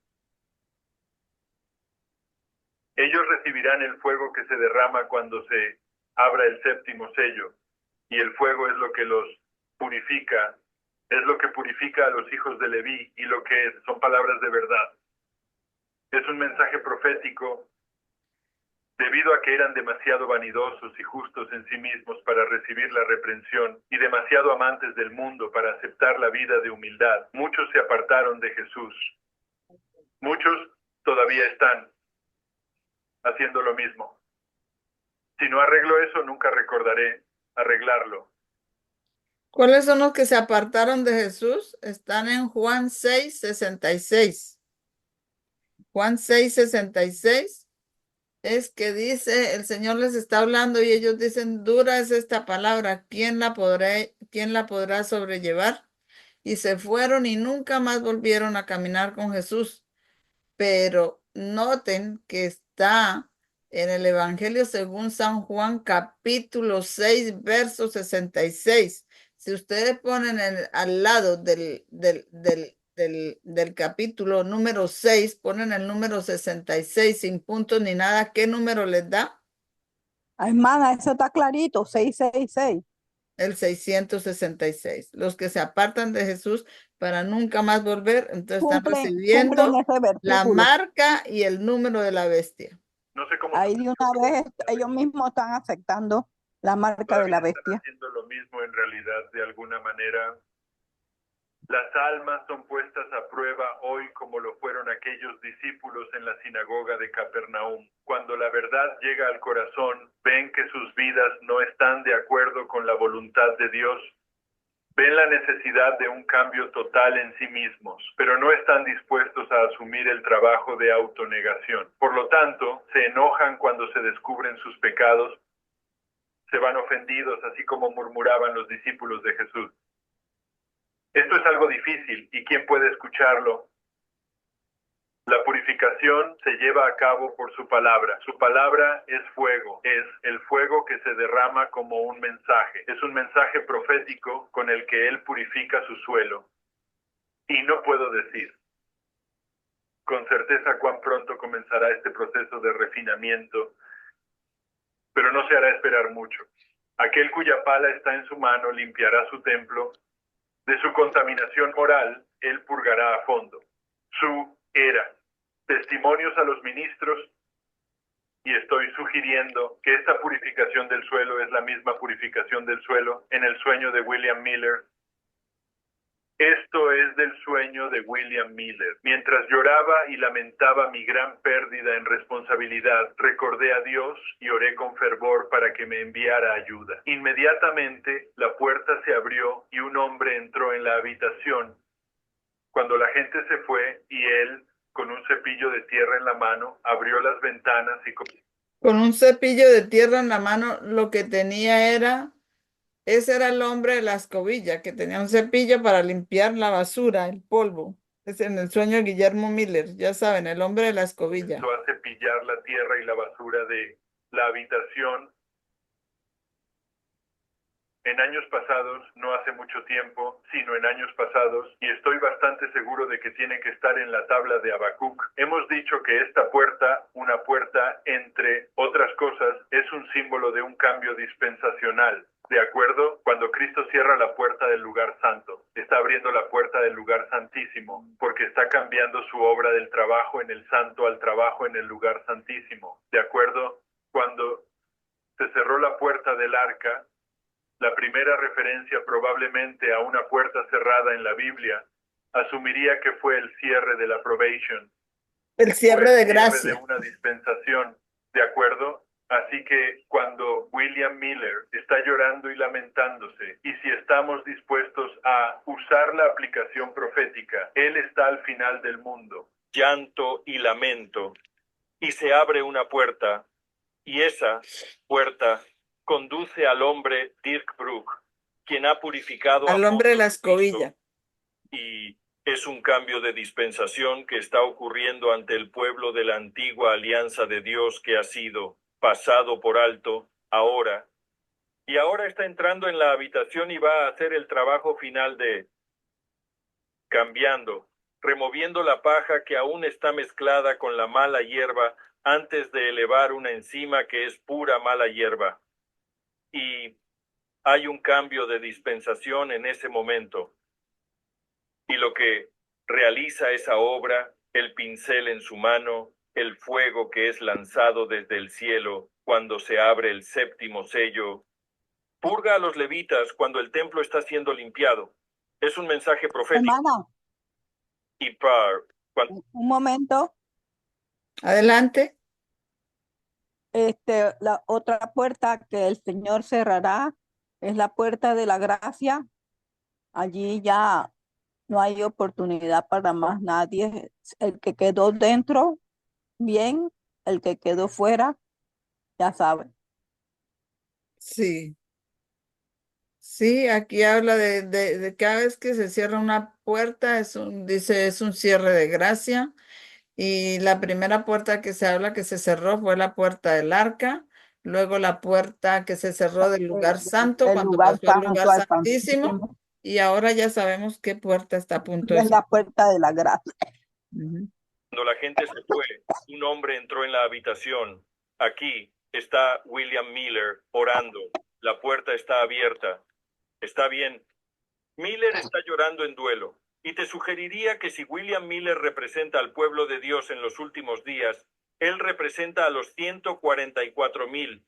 ellos recibirán el fuego que se derrama cuando se abra el séptimo sello, y el fuego es lo que los purifica, es lo que purifica a los hijos de Leví, y lo que son palabras de verdad. Es un mensaje profético debido a que eran demasiado vanidosos y justos en sí mismos para recibir la reprensión y demasiado amantes del mundo para aceptar la vida de humildad. Muchos se apartaron de Jesús. Muchos todavía están haciendo lo mismo. Si no arreglo eso, nunca recordaré arreglarlo. ¿Cuáles son los que se apartaron de Jesús? Están en Juan 6, 66. Juan 6, 66. Es que dice, el Señor les está hablando y ellos dicen, dura es esta palabra, quién la podrá sobrellevar? Y se fueron y nunca más volvieron a caminar con Jesús. Pero noten que está en el Evangelio según San Juan, capítulo 6, verso 66. Si ustedes ponen al lado del capítulo número 6, ponen el número 66 sin puntos ni nada, ¿qué número les da? Hermana, eso está clarito, 666. El 666. Los que se apartan de Jesús para nunca más volver, entonces están Cumplen recibiendo ese la versículo. marca y el número de la bestia. No sé cómo Ahí de una vez ellos mismos están aceptando la marca de Todavía la están bestia. haciendo lo mismo en realidad de alguna manera. Las almas son puestas a prueba hoy como lo fueron aquellos discípulos en la sinagoga de Capernaum. Cuando la verdad llega al corazón, ven que sus vidas no están de acuerdo con la voluntad de Dios. Ven la necesidad de un cambio total en sí mismos, pero no están dispuestos a asumir el trabajo de autonegación. Por lo tanto, se enojan cuando se descubren sus pecados, se van ofendidos, así como murmuraban los discípulos de Jesús. Esto es algo difícil, ¿y quién puede escucharlo? La purificación se lleva a cabo por su palabra. Su palabra es fuego, es el fuego que se derrama como un mensaje. Es un mensaje profético con el que Él purifica su suelo. Y no puedo decir con certeza cuán pronto comenzará este proceso de refinamiento, pero no se hará esperar mucho. Aquel cuya pala está en su mano limpiará su templo. De su contaminación moral, Él purgará a fondo. Su era. Testimonios a los ministros, y estoy sugiriendo que esta purificación del suelo es la misma purificación del suelo en el sueño de William Miller. Esto es del sueño de William Miller. Mientras lloraba y lamentaba mi gran pérdida en responsabilidad, recordé a Dios y oré con fervor para que me enviara ayuda. Inmediatamente la puerta se abrió y un hombre entró en la habitación. Cuando la gente se fue y él, con un cepillo de tierra en la mano, abrió las ventanas y Con un cepillo de tierra en la mano, lo que tenía era, ese era el hombre de la escobilla, que tenía un cepillo para limpiar la basura, el polvo. Es en el sueño de Guillermo Miller, ya saben, el hombre de la escobilla. comenzó a cepillar la tierra y la basura de la habitación. En años pasados, no hace mucho tiempo, sino en años pasados, y estoy bastante seguro de que tiene que estar en la tabla de Habacuc, hemos dicho que esta puerta, una puerta, entre otras cosas, es un símbolo de un cambio dispensacional. ¿De acuerdo? Cuando Cristo cierra la puerta del lugar santo, está abriendo la puerta del lugar santísimo, porque está cambiando su obra del trabajo en el santo al trabajo en el lugar santísimo. ¿De acuerdo? Cuando se cerró la puerta del arca, la primera referencia probablemente a una puerta cerrada en la Biblia asumiría que fue el cierre de la probation. El cierre Fue de el cierre gracia. de una dispensación, ¿de acuerdo? Así que cuando William Miller está llorando y lamentándose, y si estamos dispuestos a usar la aplicación profética, él está al final del mundo. Llanto y lamento, y se abre una puerta, y esa puerta conduce al hombre Dirk Brook, quien ha purificado Al a hombre de fondo la su piso, escobilla. y es un cambio de dispensación que está ocurriendo ante el pueblo de la antigua alianza de Dios que ha sido pasado por alto ahora, y ahora está entrando en la habitación y va a hacer el trabajo final de cambiando, removiendo la paja que aún está mezclada con la mala hierba antes de elevar una enzima que es pura mala hierba. Y hay un cambio de dispensación en ese momento. Y lo que realiza esa obra, el pincel en su mano, el fuego que es lanzado desde el cielo cuando se abre el séptimo sello, purga a los levitas cuando el templo está siendo limpiado. Es un mensaje profético. Hermana, Y cuando un momento. Adelante. La otra puerta que el Señor cerrará es la puerta de la gracia. Allí ya no hay oportunidad para más nadie. El que quedó dentro, bien. El que quedó fuera, ya sabe. Sí. Sí, aquí habla de cada vez que se cierra una puerta, dice, es un cierre de gracia. Y la primera puerta que se habla que se cerró fue la puerta del arca, luego la puerta que se cerró del lugar santo El cuando lugar pasó al lugar santo al santísimo, santísimo. y ahora ya sabemos qué puerta está a punto de Es la cerrar. puerta de la gracia. Ujú. la gente se fue, un hombre entró en la habitación. Aquí está William Miller orando. La puerta está abierta. Está bien. Miller está llorando en duelo. Y te sugeriría que si William Miller representa al pueblo de Dios en los últimos días, él representa a los 144,000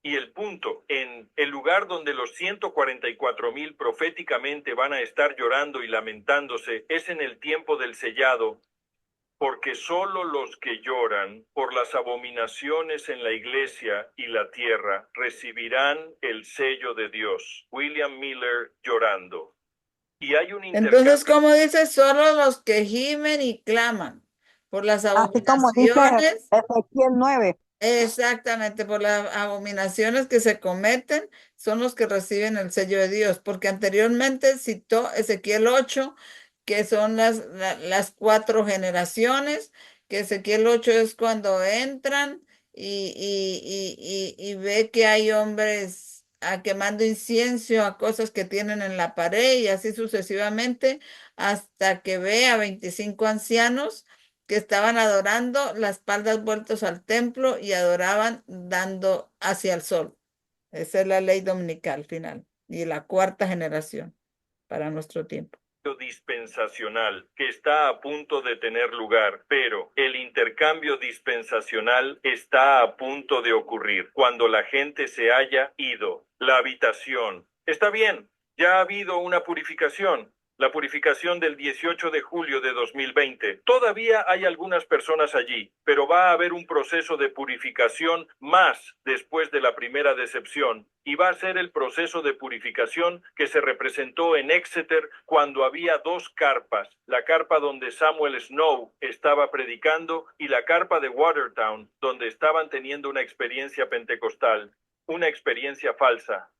Y el punto, en el lugar donde los 144,000 proféticamente van a estar llorando y lamentándose, es en el tiempo del sellado, porque solo los que lloran por las abominaciones en la iglesia y la tierra recibirán el sello de Dios. William Miller, Llorando. Y hay un Entonces, intercambio. como dice, solo los que gimen y claman por las Así como dice abominaciones. Ezequiel 9. Exactamente, por las abominaciones que se cometen, son los que reciben el sello de Dios, porque anteriormente citó Ezequiel 8, que son las 4 generaciones, que Ezequiel 8 es cuando entran y ve que hay hombres quemando incienso a cosas que tienen en la pared y así sucesivamente, hasta que ve a 25 ancianos que estaban adorando, las espaldas vueltos al templo y adoraban dando hacia el sol. Esa es la ley dominical final y la 4 generación para nuestro tiempo. Dispensacional que está a punto de tener lugar, pero el intercambio dispensacional está a punto de ocurrir cuando la gente se haya ido. La habitación. Está bien, ya ha habido una purificación. La purificación del 18 de julio de 2020. Todavía hay algunas personas allí, pero va a haber un proceso de purificación más después de la primera decepción. Y va a ser el proceso de purificación que se representó en Exeter cuando había 2 carpas. La carpa donde Samuel Snow estaba predicando y la carpa de Watertown, donde estaban teniendo una experiencia pentecostal. Una experiencia falsa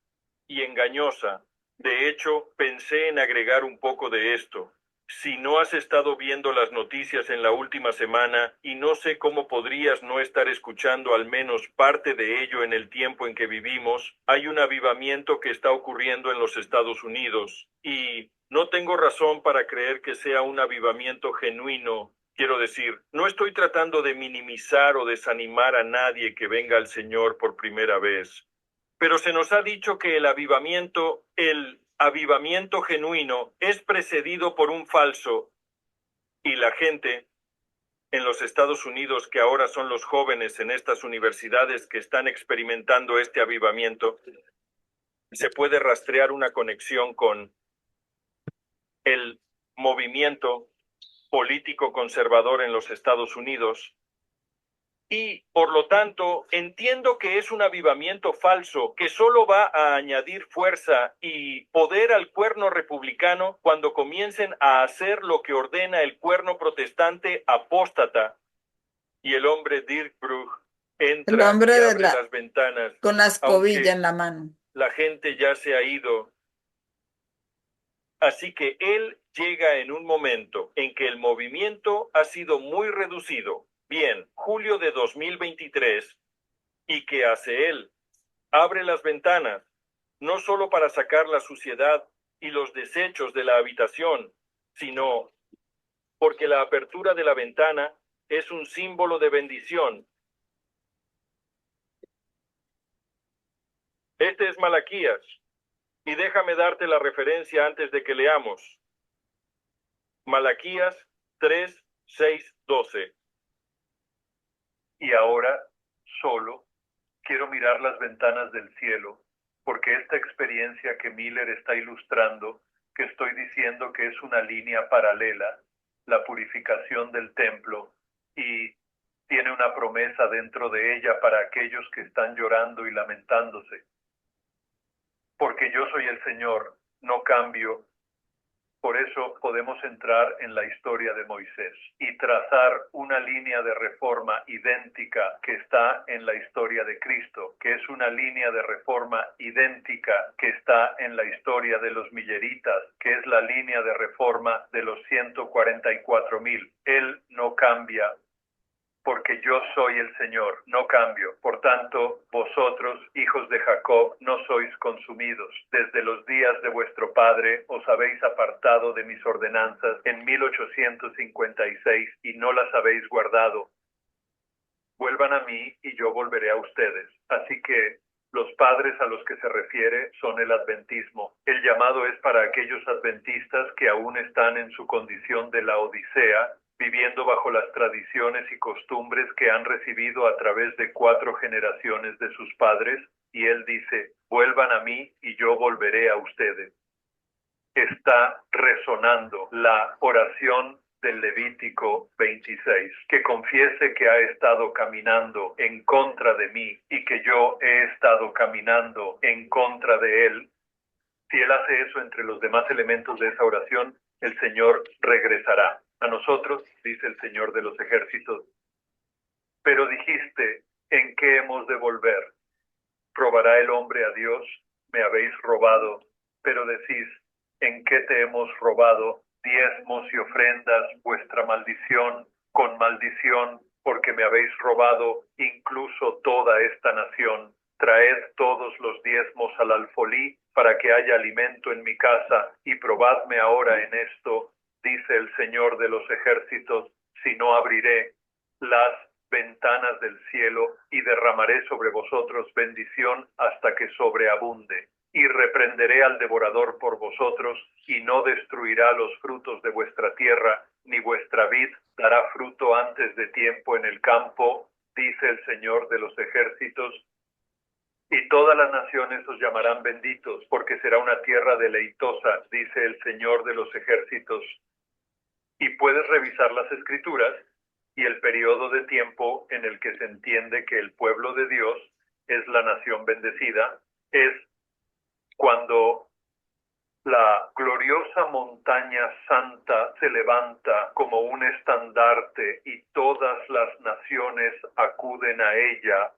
y engañosa. De hecho, pensé en agregar un poco de esto. Si no has estado viendo las noticias en la última semana, y no sé cómo podrías no estar escuchando al menos parte de ello en el tiempo en que vivimos, hay un avivamiento que está ocurriendo en los Estados Unidos, y no tengo razón para creer que sea un avivamiento genuino. Quiero decir, no estoy tratando de minimizar o desanimar a nadie que venga al Señor por primera vez. Pero se nos ha dicho que el avivamiento genuino es precedido por un falso, y la gente en los Estados Unidos, que ahora son los jóvenes en estas universidades que están experimentando este avivamiento, se puede rastrear una conexión con el movimiento político conservador en los Estados Unidos. Y, por lo tanto, entiendo que es un avivamiento falso que solo va a añadir fuerza y poder al cuerno republicano cuando comiencen a hacer lo que ordena el cuerno protestante apóstata. Y el hombre Dirk Brugge El entra hombre y de abre las ventanas, con la escobilla aunque en la mano. la gente ya se ha ido. Así que él llega en un momento en que el movimiento ha sido muy reducido. Bien, julio de 2023. ¿Y qué hace él? Abre las ventanas, no solo para sacar la suciedad y los desechos de la habitación, sino porque la apertura de la ventana es un símbolo de bendición. Este es Malaquías, y déjame darte la referencia antes de que leamos. Malaquías 3, 6, 12. Y ahora, solo, quiero mirar las ventanas del cielo, porque esta experiencia que Miller está ilustrando, que estoy diciendo que es una línea paralela, la purificación del templo, y tiene una promesa dentro de ella para aquellos que están llorando y lamentándose. Porque yo soy el Señor, no cambio. Por eso podemos entrar en la historia de Moisés y trazar una línea de reforma idéntica que está en la historia de Cristo, que es una línea de reforma idéntica que está en la historia de los milleritas, que es la línea de reforma de los 144,000. Él no cambia, porque yo soy el Señor, no cambio. Por tanto, vosotros, hijos de Jacob, no sois consumidos. Desde los días de vuestro padre os habéis apartado de mis ordenanzas en 1856 y no las habéis guardado. Vuelvan a mí y yo volveré a ustedes. Así que los padres a los que se refiere son el adventismo. El llamado es para aquellos adventistas que aún están en su condición de la Odisea, viviendo bajo las tradiciones y costumbres que han recibido a través de 4 generaciones de sus padres, y él dice, vuelvan a mí y yo volveré a ustedes. Está resonando la oración del Levítico 26, que confiese que ha estado caminando en contra de mí y que yo he estado caminando en contra de él. Si él hace eso entre los demás elementos de esa oración, el Señor regresará a nosotros, dice el Señor de los ejércitos. Pero dijiste, ¿en qué hemos de volver? ¿Robará el hombre a Dios? Me habéis robado. Pero decís, ¿en qué te hemos robado? Diezmos y ofrendas, vuestra maldición, con maldición, porque me habéis robado incluso toda esta nación. Traed todos los diezmos al alfolí, para que haya alimento en mi casa, y probadme ahora en esto, dice el Señor de los ejércitos, si no abriré las ventanas del cielo y derramaré sobre vosotros bendición hasta que sobreabunde. Y reprenderé al devorador por vosotros, y no destruirá los frutos de vuestra tierra, ni vuestra vid dará fruto antes de tiempo en el campo, dice el Señor de los ejércitos. Y todas las naciones os llamarán benditos, porque será una tierra deleitosa, dice el Señor de los ejércitos. Y puedes revisar las Escrituras y el periodo de tiempo en el que se entiende que el pueblo de Dios es la nación bendecida, es cuando la gloriosa montaña santa se levanta como un estandarte y todas las naciones acuden a ella.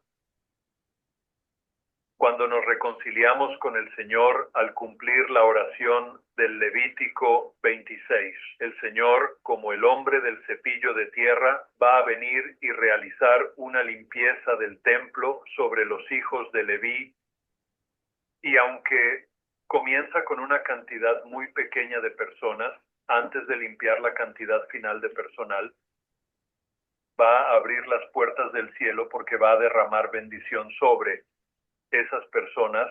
Cuando nos reconciliamos con el Señor al cumplir la oración del Levítico 26. El Señor, como el hombre del cepillo de tierra, va a venir y realizar una limpieza del templo sobre los hijos de Leví. Y aunque comienza con una cantidad muy pequeña de personas, antes de limpiar la cantidad final de personal, va a abrir las puertas del cielo porque va a derramar bendición sobre esas personas.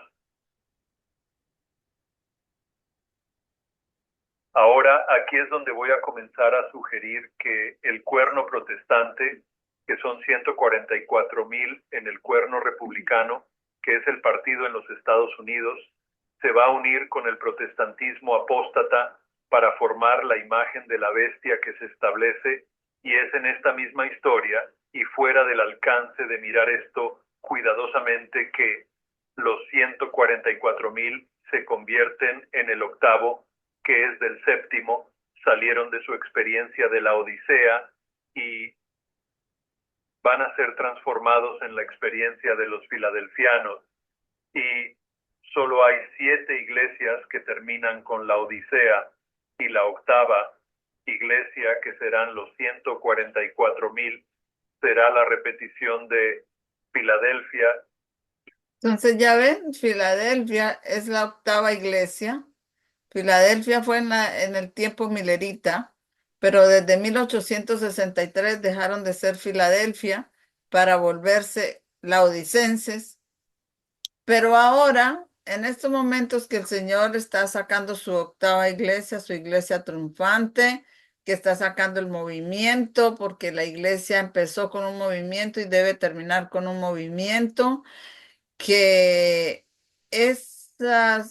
Ahora, aquí es donde voy a comenzar a sugerir que el cuerno protestante, que son 144,000 en el cuerno republicano, que es el partido en los Estados Unidos, se va a unir con el protestantismo apóstata para formar la imagen de la bestia que se establece, y es en esta misma historia y fuera del alcance de mirar esto cuidadosamente que los 144,000 se convierten en el octavo, que es del séptimo, salieron de su experiencia de la Odisea y van a ser transformados en la experiencia de los filadelfianos. Y solo hay 7 iglesias que terminan con la Odisea, y la octava iglesia, que serán los 144,000, será la repetición de Filadelfia. Entonces ya ven, Filadelfia es la octava iglesia. Filadelfia fue en el tiempo milerita, pero desde 1863 dejaron de ser Filadelfia para volverse laodicenses. Pero ahora, en estos momentos que el Señor está sacando su octava iglesia, su iglesia triunfante, que está sacando el movimiento, porque la iglesia empezó con un movimiento y debe terminar con un movimiento, que está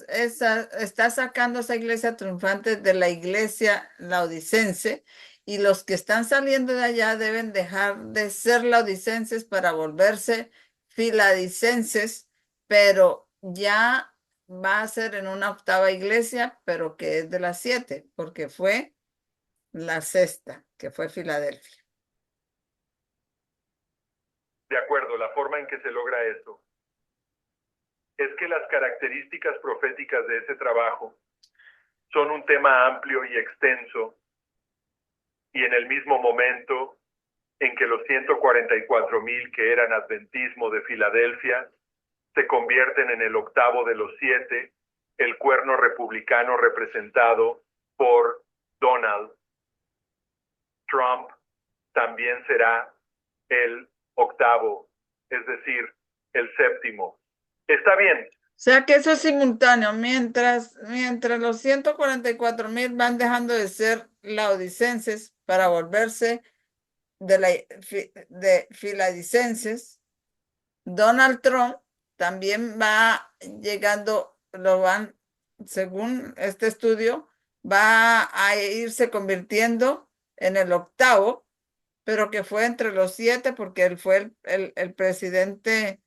sacando esa iglesia triunfante de la iglesia laodicense, y los que están saliendo de allá deben dejar de ser laodicenses para volverse filadicenses, pero ya va a ser en una octava iglesia, pero que es de las 7, porque fue la sexta, que fue Filadelfia. De acuerdo, la forma en que se logra eso es que las características proféticas de ese trabajo son un tema amplio y extenso, y en el mismo momento en que los 144,000 que eran adventismo de Filadelfia se convierten en el octavo de los 7, el cuerno republicano representado por Donald Trump también será el octavo, es decir, el séptimo. Está bien. O sea que eso es simultáneo, mientras los 144,000 van dejando de ser laodicenses para volverse de filadicenses, Donald Trump también va llegando, según este estudio, va a irse convirtiendo en el octavo, pero que fue entre los 7 porque él fue el presidente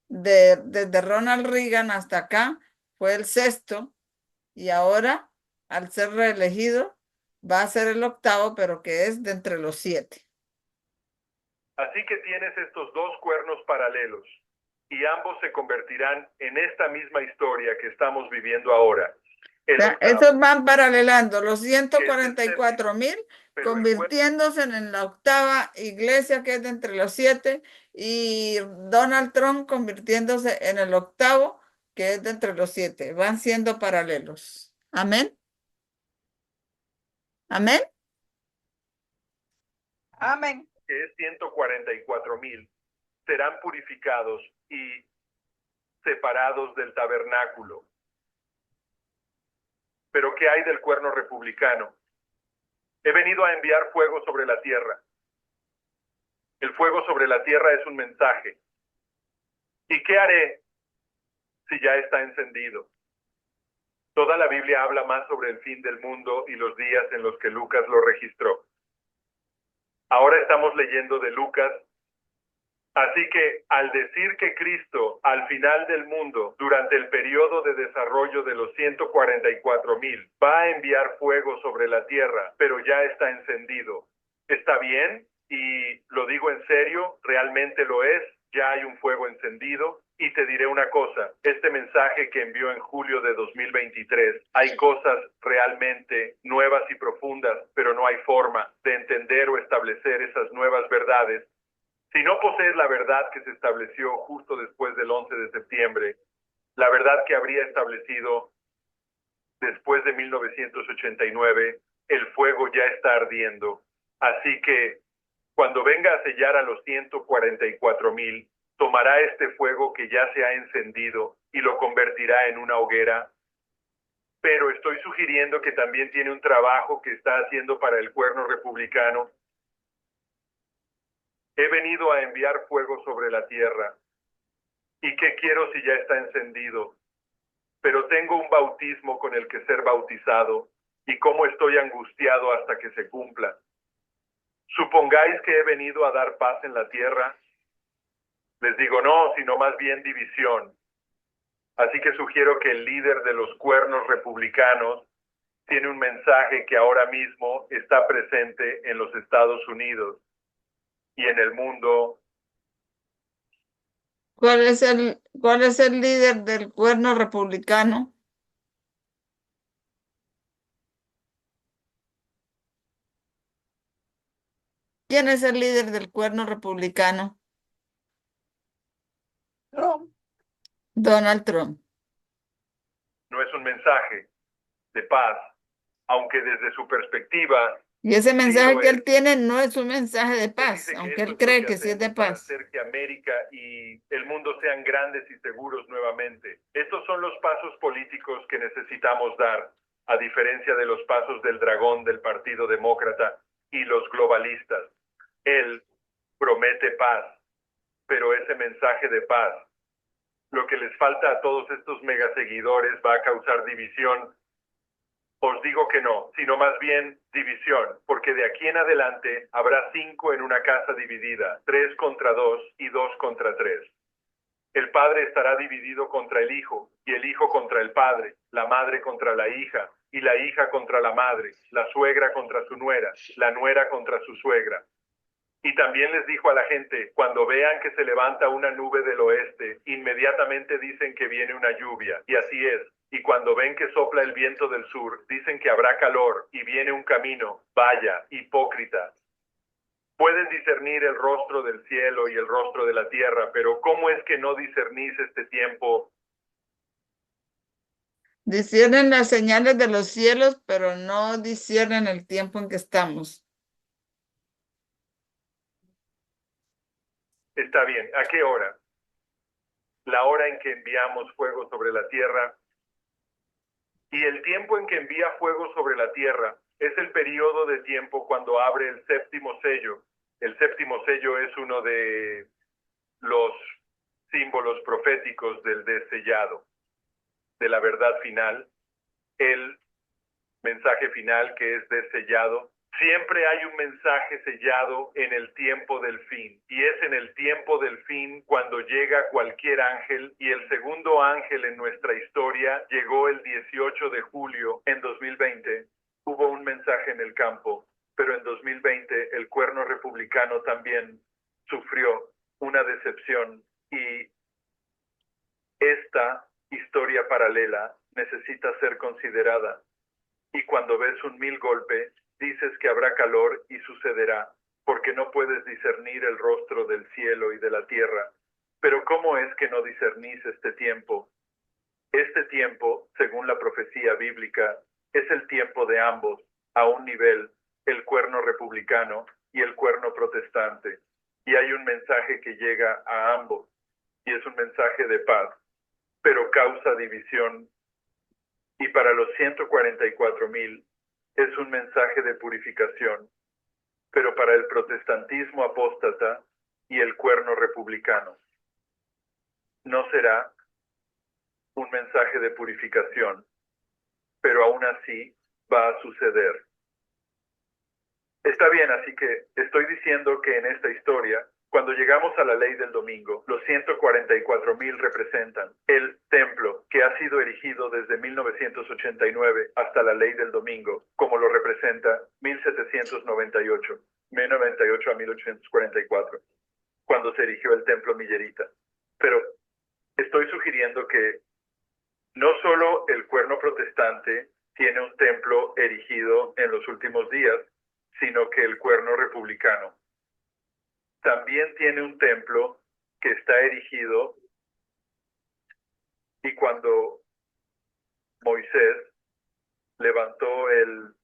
desde Ronald Reagan hasta acá, fue el sexto, y ahora, al ser reelegido, va a ser el octavo, pero que es de entre los 7. Así que tienes estos dos cuernos paralelos, y ambos se convertirán en esta misma historia que estamos viviendo ahora. O sea, esos van paralelando los 144,000, convirtiéndose en la octava iglesia que es de entre los 7, y Donald Trump convirtiéndose en el octavo que es de entre los 7. Van siendo paralelos. Amén. Amén. Amén. Que es 144,000, serán purificados y separados del tabernáculo. Pero ¿qué hay del cuerno republicano? He venido a enviar fuego sobre la tierra. El fuego sobre la tierra es un mensaje. ¿Y qué haré si ya está encendido? Toda la Biblia habla más sobre el fin del mundo y los días en los que Lucas lo registró. Ahora estamos leyendo de Lucas. Así que al decir que Cristo al final del mundo, durante el periodo de desarrollo de los 144,000, va a enviar fuego sobre la tierra, pero ya está encendido, ¿está bien? Y lo digo en serio, realmente lo es, ya hay un fuego encendido. Y te diré una cosa, este mensaje que envió en julio de 2023, hay cosas realmente nuevas y profundas, pero no hay forma de entender o establecer esas nuevas verdades si no posees la verdad que se estableció justo después del 11 de septiembre, la verdad que habría establecido después de 1989, el fuego ya está ardiendo. Así que cuando venga a sellar a los 144,000, tomará este fuego que ya se ha encendido y lo convertirá en una hoguera. Pero estoy sugiriendo que también tiene un trabajo que está haciendo para el cuerno republicano. He venido a enviar fuego sobre la tierra. ¿Y qué quiero si ya está encendido? Pero tengo un bautismo con el que ser bautizado, y cómo estoy angustiado hasta que se cumpla. ¿Supongáis que he venido a dar paz en la tierra? Les digo no, sino más bien división. Así que sugiero que el líder de los cuernos republicanos tiene un mensaje que ahora mismo está presente en los Estados Unidos y en el mundo. ¿Cuál es el líder del cuerno republicano? ¿Quién es el líder del cuerno republicano? Trump. Donald Trump. No es un mensaje de paz, aunque desde su perspectiva. Y ese mensaje que él es. tiene no es un mensaje de paz, Dice aunque esto él es lo cree que sí es hacemos de para paz. hacer que América y el mundo sean grandes y seguros nuevamente. Estos son los pasos políticos que necesitamos dar, a diferencia de los pasos del dragón del Partido Demócrata y los globalistas. Él promete paz, pero ese mensaje de paz, lo que les falta a todos estos megaseguidores, va a causar división. Os digo que no, sino más bien división, porque de aquí en adelante habrá 5 en una casa dividida, 3 contra 2 y 2 contra 3. El padre estará dividido contra el hijo, y el hijo contra el padre, la madre contra la hija, y la hija contra la madre, la suegra contra su nuera, la nuera contra su suegra. Y también les dijo a la gente, cuando vean que se levanta una nube del oeste, inmediatamente dicen que viene una lluvia, y así es. Y cuando ven que sopla el viento del sur, dicen que habrá calor y viene un camino. Vaya, hipócritas. Pueden discernir el rostro del cielo y el rostro de la tierra, pero ¿cómo es que no discernís este tiempo? Disciernen las señales de los cielos, pero no disciernen el tiempo en que estamos. Está bien, ¿a qué hora? La hora en que enviamos fuego sobre la tierra. Y el tiempo en que envía fuego sobre la tierra es el periodo de tiempo cuando abre el séptimo sello. El séptimo sello es uno de los símbolos proféticos del desellado, de la verdad final, el mensaje final que es desellado. Siempre hay un mensaje sellado en el tiempo del fin, y es en el tiempo del fin cuando llega cualquier ángel, y el segundo ángel en nuestra historia llegó el 18 de julio en 2020. Hubo un mensaje en el campo, pero en 2020 el cuerno republicano también sufrió una decepción, y esta historia paralela necesita ser considerada. Y cuando ves un 1000 golpe, dices que habrá calor y sucederá, porque no puedes discernir el rostro del cielo y de la tierra. Pero ¿cómo es que no discernís este tiempo? Este tiempo, según la profecía bíblica, es el tiempo de ambos, a un nivel, el cuerno republicano y el cuerno protestante. Y hay un mensaje que llega a ambos, y es un mensaje de paz, pero causa división. Y para los 144,000 es un mensaje de purificación, pero para el protestantismo apóstata y el cuerno republicano no será un mensaje de purificación, pero aún así va a suceder. Está bien, así que estoy diciendo que en esta historia, cuando llegamos a la ley del domingo, los 144,000 representan el templo que ha sido erigido desde 1989 hasta la ley del domingo, como lo representa 1798, 1098 a 1844, cuando se erigió el templo millerita. Pero estoy sugiriendo que no solo el cuerno protestante tiene un templo erigido en los últimos días, sino que el cuerno republicano también tiene un templo que está erigido, y cuando Moisés levantó el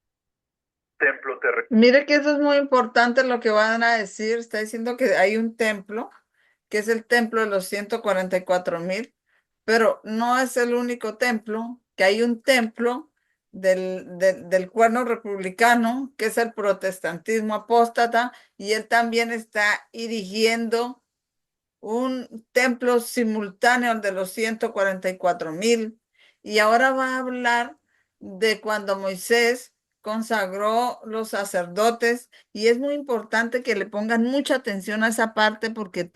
templo terrenal. Mire que eso es muy importante lo que van a decir. Está diciendo que hay un templo, que es el templo de los 144,000, pero no es el único templo, que hay un templo del cuerno republicano, que es el protestantismo apóstata, y él también está erigiendo un templo simultáneo al de los 144,000. Y ahora va a hablar de cuando Moisés consagró los sacerdotes, y es muy importante que le pongan mucha atención a esa parte porque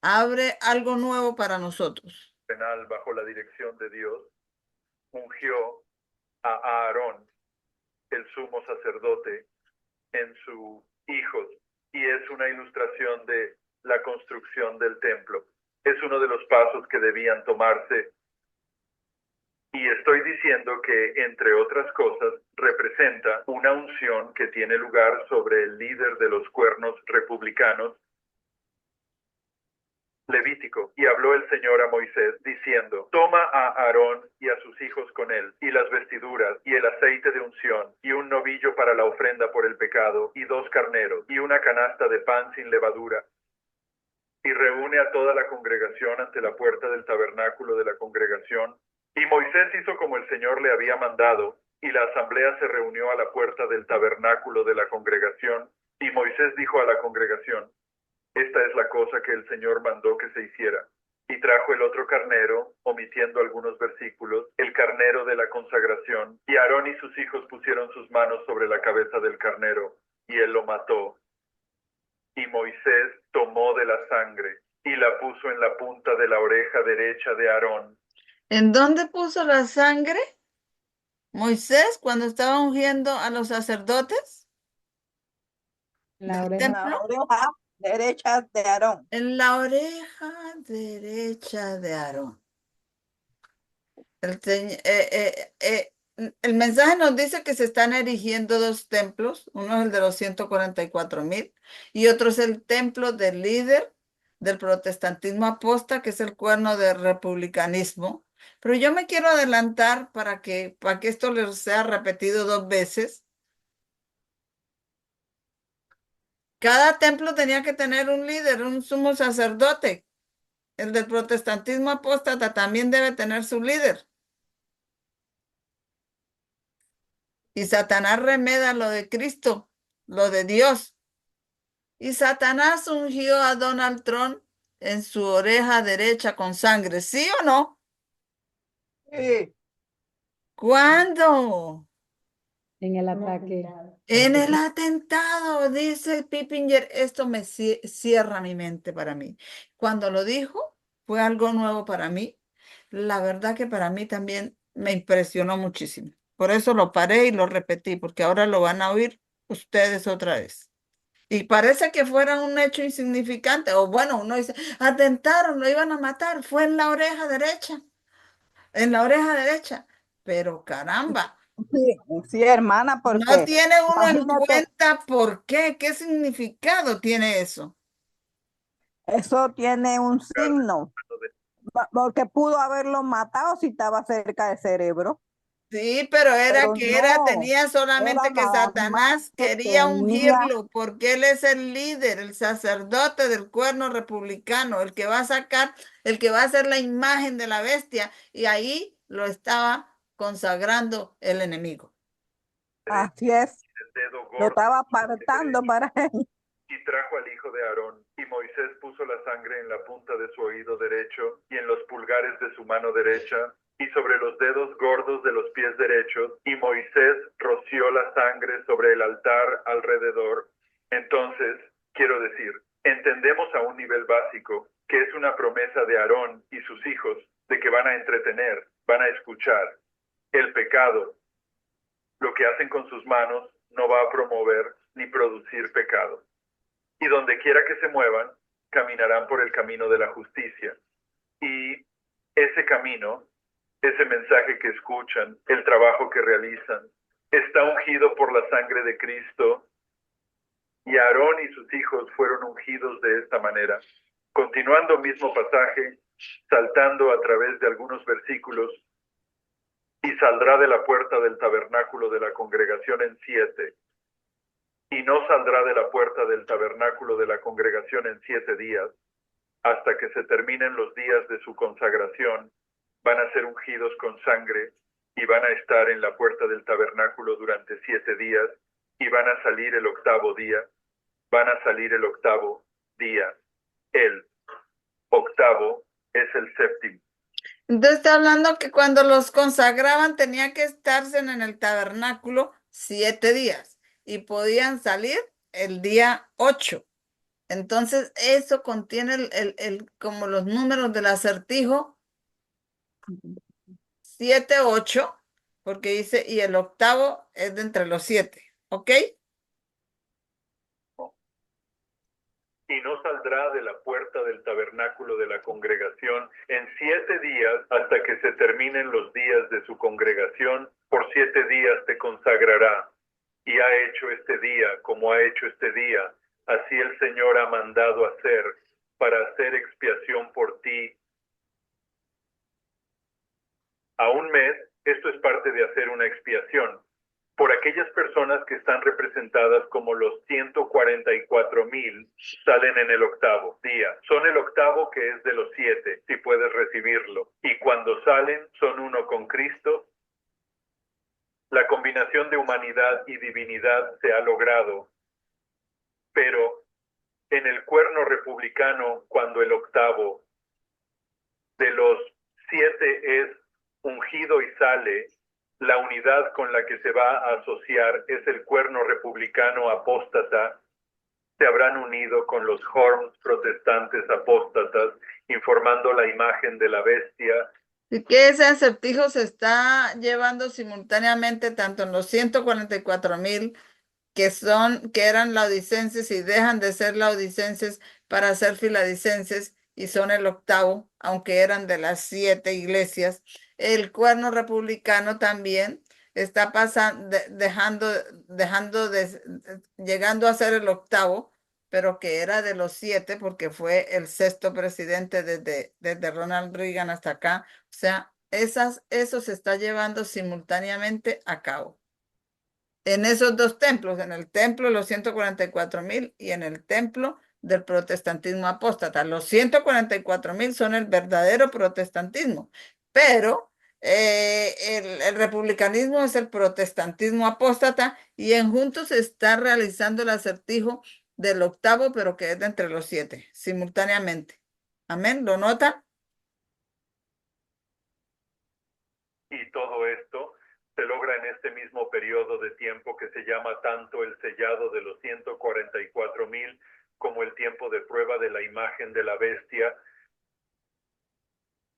abre algo nuevo para nosotros. Bajo la dirección de Dios, ungió a Aarón, el sumo sacerdote, en sus hijos, y es una ilustración de la construcción del templo. Es uno de los pasos que debían tomarse, y estoy diciendo que, entre otras cosas, representa una unción que tiene lugar sobre el líder de los cuernos republicanos, Levítico. Y habló el Señor a Moisés, diciendo: toma a Aarón y a sus hijos con él, y las vestiduras, y el aceite de unción, y un novillo para la ofrenda por el pecado, y 2 carneros, y una canasta de pan sin levadura, y reúne a toda la congregación ante la puerta del tabernáculo de la congregación. Y Moisés hizo como el Señor le había mandado, y la asamblea se reunió a la puerta del tabernáculo de la congregación, y Moisés dijo a la congregación: esta es la cosa que el Señor mandó que se hiciera. Y trajo el otro carnero, omitiendo algunos versículos, el carnero de la consagración, y Aarón y sus hijos pusieron sus manos sobre la cabeza del carnero, y él lo mató. Y Moisés tomó de la sangre, y la puso en la punta de la oreja derecha de Aarón. ¿En dónde puso la sangre Moisés cuando estaba ungiendo a los sacerdotes La del oreja. En la templo? oreja derecha de Aarón. En la oreja derecha de Aarón. El mensaje nos dice que se están erigiendo 2 templos. Uno es el de los 144,000 y otro es el templo del líder del protestantismo apóstata, que es el cuerno del republicanismo. Pero yo me quiero adelantar para que esto les sea repetido 2 veces. Cada templo tenía que tener un líder, un sumo sacerdote. El del protestantismo apóstata también debe tener su líder. Y Satanás remeda lo de Cristo, lo de Dios. Y Satanás ungió a Donald Trump en su oreja derecha con sangre, ¿sí o no? Sí. ¿Cuándo? En el ataque. En el atentado, dice Pippinger, esto me cierra mi mente para mí. Cuando lo dijo, fue algo nuevo para mí. La verdad que para mí también me impresionó muchísimo. Por eso lo paré y lo repetí, porque ahora lo van a oír ustedes otra vez. Y parece que fuera un hecho insignificante, o bueno, uno dice, atentaron, lo iban a matar, fue en la oreja derecha. Pero caramba. Sí, sí, hermana, No porque tiene uno en imagínate, cuenta por qué significado tiene eso. eso tiene un signo, porque pudo haberlo matado si estaba cerca del cerebro, Sí, pero pero no, tenía era solamente que nada más Satanás que quería tenía, ungirlo, porque él es el líder, el sacerdote del cuerno republicano, el que va a sacar, el que va a hacer la imagen de la bestia, y ahí lo estaba consagrando el enemigo. así es, El dedo lo gordo estaba apartando para él. y trajo al hijo de Aarón, y Moisés puso la sangre en la punta de su oído derecho y en los pulgares de su mano derecha y sobre los dedos gordos de los pies derechos, y Moisés roció la sangre sobre el altar alrededor. Entonces, quiero decir, entendemos a un nivel básico que es una promesa de Aarón y sus hijos de que van a entretener, van a escuchar. El pecado, lo que hacen con sus manos, no va a promover ni producir pecado. Y donde quiera que se muevan, caminarán por el camino de la justicia. Y ese camino, ese mensaje que escuchan, el trabajo que realizan, está ungido por la sangre de Cristo. Y Aarón y sus hijos fueron ungidos de esta manera. Continuando mismo pasaje, saltando a través de algunos versículos, y saldrá de la puerta del tabernáculo de la congregación en 7. Y no saldrá de la puerta del tabernáculo de la congregación en 7 días, hasta que se terminen los días de su consagración. Van a ser ungidos con sangre y van a estar en la puerta del tabernáculo durante 7 días y van a salir el 8º día. Van a salir el 8º día. El 8º es el 7º. Entonces está hablando que cuando los consagraban tenía que estarse en el tabernáculo 7 días y podían salir el día 8. Entonces eso contiene como los números del acertijo 7, 8, porque dice, y el 8º es de entre los 7, ¿ok? Y no saldrá de la puerta del tabernáculo de la congregación en 7 días hasta que se terminen los días de su congregación. Por 7 días te consagrará. Y ha hecho este día como ha hecho este día. Así el Señor ha mandado hacer para hacer expiación por ti. A un mes, esto es parte de hacer una expiación por aquellas personas que están representadas como los 144,000, salen en el 8º día. Son el 8º que es de los 7, si puedes recibirlo. Y cuando salen, son uno con Cristo. La combinación de humanidad y divinidad se ha logrado. Pero en el cuerno republicano, cuando el 8º de los 7 es ungido y sale, la unidad con la que se va a asociar es el cuerno republicano apóstata. Se habrán unido con los horns protestantes apóstatas, informando la imagen de la bestia. Y que ese acertijo se está llevando simultáneamente tanto en los 144,000 que eran laodicenses y dejan de ser laodicenses para ser filadicenses y son el 8º, aunque eran de las 7 iglesias. El cuerno republicano también está pasando, llegando a ser el 8º, pero que era de los 7 porque fue el 6º presidente desde Ronald Reagan hasta acá. O sea, eso se está llevando simultáneamente a cabo. En esos dos templos, en el templo de los 144,000 y en el templo del protestantismo apóstata. Los 144,000 son el verdadero protestantismo, pero el republicanismo es el protestantismo apóstata y en juntos se está realizando el acertijo del 8º, pero que es de entre los 7, simultáneamente. Amén, ¿lo nota? Y todo esto se logra en este mismo periodo de tiempo que se llama tanto el sellado de los 144,000 como el tiempo de prueba de la imagen de la bestia.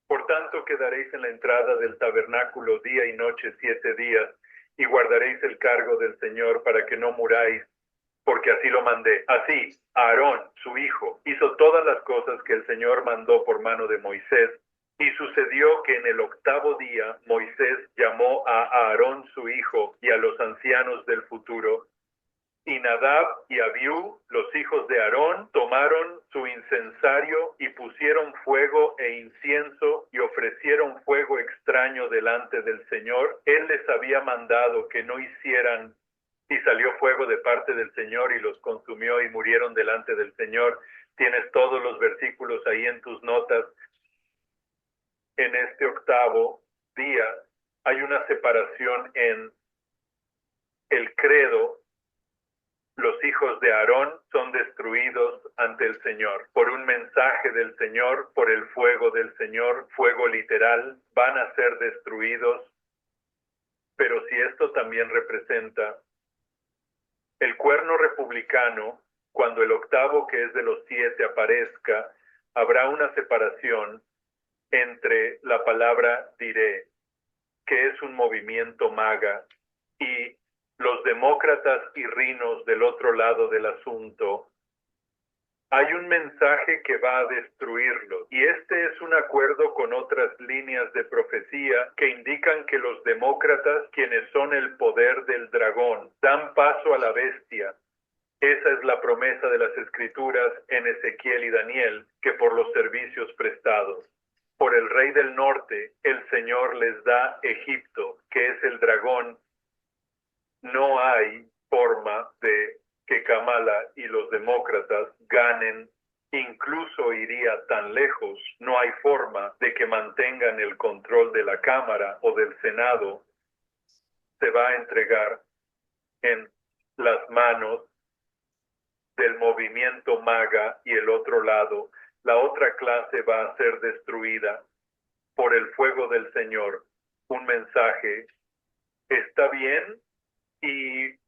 Por tanto, quedaréis en la entrada del tabernáculo día y noche 7 días, y guardaréis el cargo del Señor para que no muráis, porque así lo mandé. Así, Aarón, su hijo, hizo todas las cosas que el Señor mandó por mano de Moisés. Y sucedió que en el 8º día Moisés llamó a Aarón su hijo y a los ancianos del futuro. Y Nadab y Abiú, los hijos de Aarón, tomaron su incensario y pusieron fuego e incienso y ofrecieron fuego extraño delante del Señor. Él les había mandado que no hicieran, y salió fuego de parte del Señor y los consumió y murieron delante del Señor. Tienes todos los versículos ahí en tus notas. En este 8º día hay una separación en el credo. Los hijos de Aarón son destruidos ante el Señor por un mensaje del Señor, por el fuego del Señor, fuego literal, van a ser destruidos. Pero si esto también representa el cuerno republicano, cuando el 8º, que es de los 7, aparezca, habrá una separación entre la palabra diré, que es un movimiento maga, y los demócratas y rinos del otro lado del asunto. Hay un mensaje que va a destruirlo, y este es un acuerdo con otras líneas de profecía que indican que los demócratas, quienes son el poder del dragón, dan paso a la bestia. Esa es la promesa de las Escrituras en Ezequiel y Daniel, que por los servicios prestados por el rey del norte, el Señor les da Egipto, que es el dragón. No hay forma de que Kamala y los demócratas ganen, incluso iría tan lejos, no hay forma de que mantengan el control de la Cámara o del Senado. Se va a entregar en las manos del movimiento MAGA y el otro lado. La otra clase va a ser destruida por el fuego del Señor. Un mensaje está bien y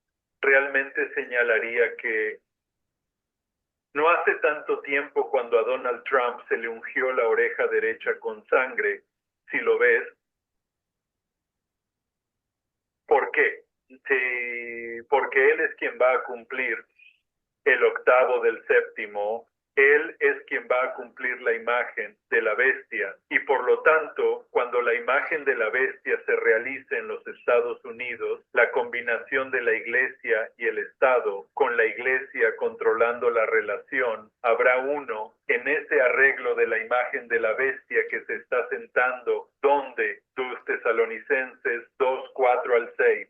realmente señalaría que no hace tanto tiempo cuando a Donald Trump se le ungió la oreja derecha con sangre, si lo ves. ¿Por qué? Sí, porque él es quien va a cumplir el 8º del 7º. Él es quien va a cumplir la imagen de la bestia, y por lo tanto, cuando la imagen de la bestia se realice en los Estados Unidos, la combinación de la Iglesia y el Estado, con la Iglesia controlando la relación, habrá uno en ese arreglo de la imagen de la bestia que se está sentando, donde tus Tesalonicenses 2, 4 al 6.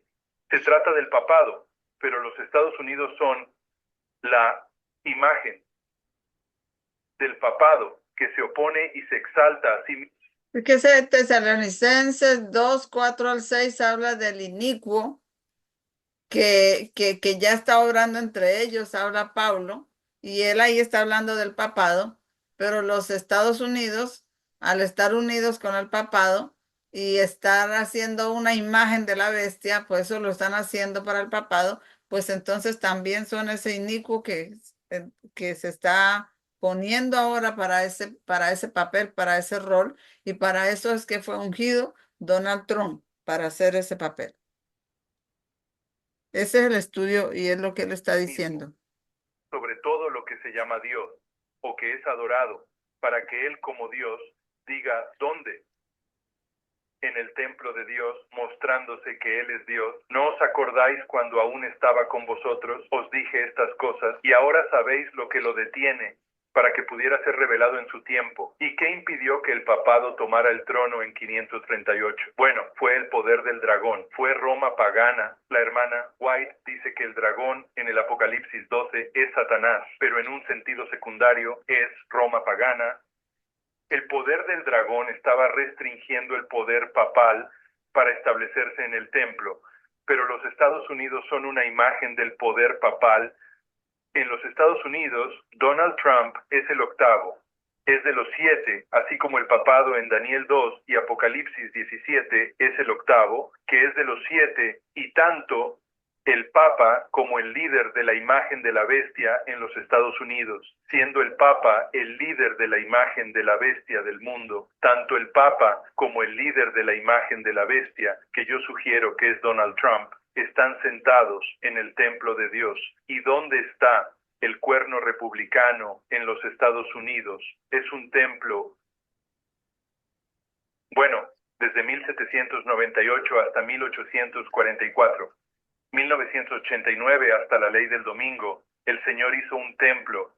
Se trata del papado, pero los Estados Unidos son la imagen del papado que se opone y se exalta a sí. Es que ese Tesalonicenses 2, 4 al 6 habla del inicuo que ya está obrando entre ellos, habla Pablo, y él ahí está hablando del papado, pero los Estados Unidos, al estar unidos con el papado y estar haciendo una imagen de la bestia, pues eso lo están haciendo para el papado, pues entonces también son ese inicuo que se está poniendo ahora para ese papel, para ese rol, y para eso es que fue ungido Donald Trump, para hacer ese papel. Ese es el estudio y es lo que él está diciendo. Sobre todo lo que se llama Dios, o que es adorado, para que él como Dios diga dónde. En el templo de Dios, mostrándose que Él es Dios. ¿No os acordáis cuando aún estaba con vosotros? Os dije estas cosas, y ahora sabéis lo que lo detiene, para que pudiera ser revelado en su tiempo. ¿Y qué impidió que el papado tomara el trono en 538? Bueno, fue el poder del dragón, fue Roma pagana. La hermana White dice que el dragón en el Apocalipsis 12 es Satanás, pero en un sentido secundario es Roma pagana. El poder del dragón estaba restringiendo el poder papal para establecerse en el templo, pero los Estados Unidos son una imagen del poder papal. En los Estados Unidos, Donald Trump es el 8º, es de los 7, así como el papado en Daniel 2 y Apocalipsis 17 es el octavo, que es de los 7, y tanto el Papa como el líder de la imagen de la bestia en los Estados Unidos, siendo el Papa el líder de la imagen de la bestia del mundo, tanto el Papa como el líder de la imagen de la bestia, que yo sugiero que es Donald Trump, están sentados en el templo de Dios. ¿Y dónde está el cuerno republicano en los Estados Unidos? Es un templo, bueno, desde 1798 hasta 1844. 1989 hasta la ley del domingo, el Señor hizo un templo.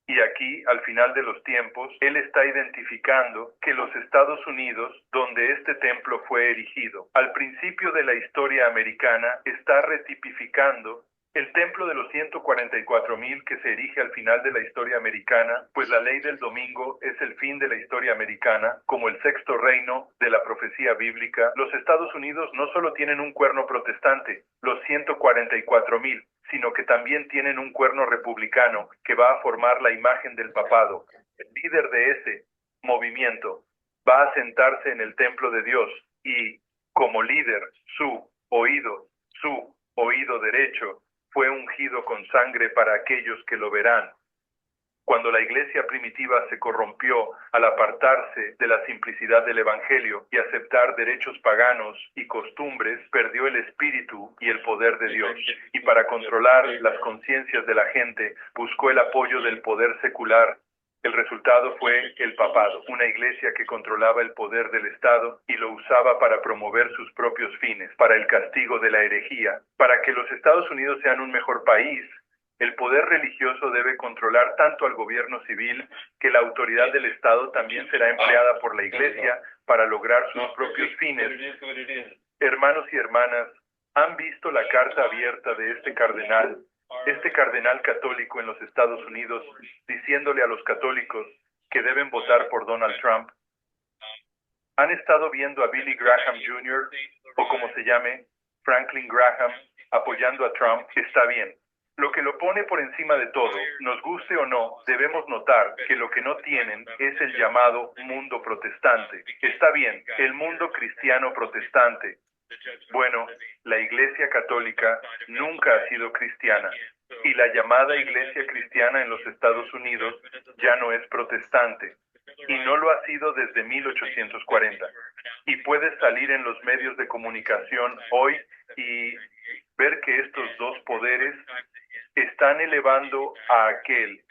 Y aquí, al final de los tiempos, Él está identificando que los Estados Unidos, donde este templo fue erigido, al principio de la historia americana, está retipificando el templo de los 144,000 que se erige al final de la historia americana, pues la ley del domingo es el fin de la historia americana, como el sexto reino de la profecía bíblica. Los Estados Unidos no solo tienen un cuerno protestante, los 144,000, sino que también tienen un cuerno republicano que va a formar la imagen del papado. El líder de ese movimiento va a sentarse en el templo de Dios y, como líder, su oído derecho, fue ungido con sangre para aquellos que lo verán. Cuando la iglesia primitiva se corrompió al apartarse de la simplicidad del evangelio y aceptar derechos paganos y costumbres, perdió el espíritu y el poder de Dios. Y para controlar las conciencias de la gente, buscó el apoyo del poder secular. El resultado fue el papado, una iglesia que controlaba el poder del Estado y lo usaba para promover sus propios fines, para el castigo de la herejía. Para que los Estados Unidos sean un mejor país, el poder religioso debe controlar tanto al gobierno civil que la autoridad del Estado también será empleada por la iglesia para lograr sus propios fines. Hermanos y hermanas, ¿han visto la carta abierta de este cardenal católico en los Estados Unidos, diciéndole a los católicos que deben votar por Donald Trump? ¿Han estado viendo a Billy Graham Jr., o como se llame, Franklin Graham, apoyando a Trump? Está bien. Lo que lo pone por encima de todo, nos guste o no, debemos notar que lo que no tienen es el llamado mundo protestante. Está bien, el mundo cristiano protestante. Bueno, la Iglesia Católica nunca ha sido cristiana, y la llamada Iglesia Cristiana en los Estados Unidos ya no es protestante, y no lo ha sido desde 1840. Y puedes salir en los medios de comunicación hoy y ver que estos dos poderes están elevando a aquel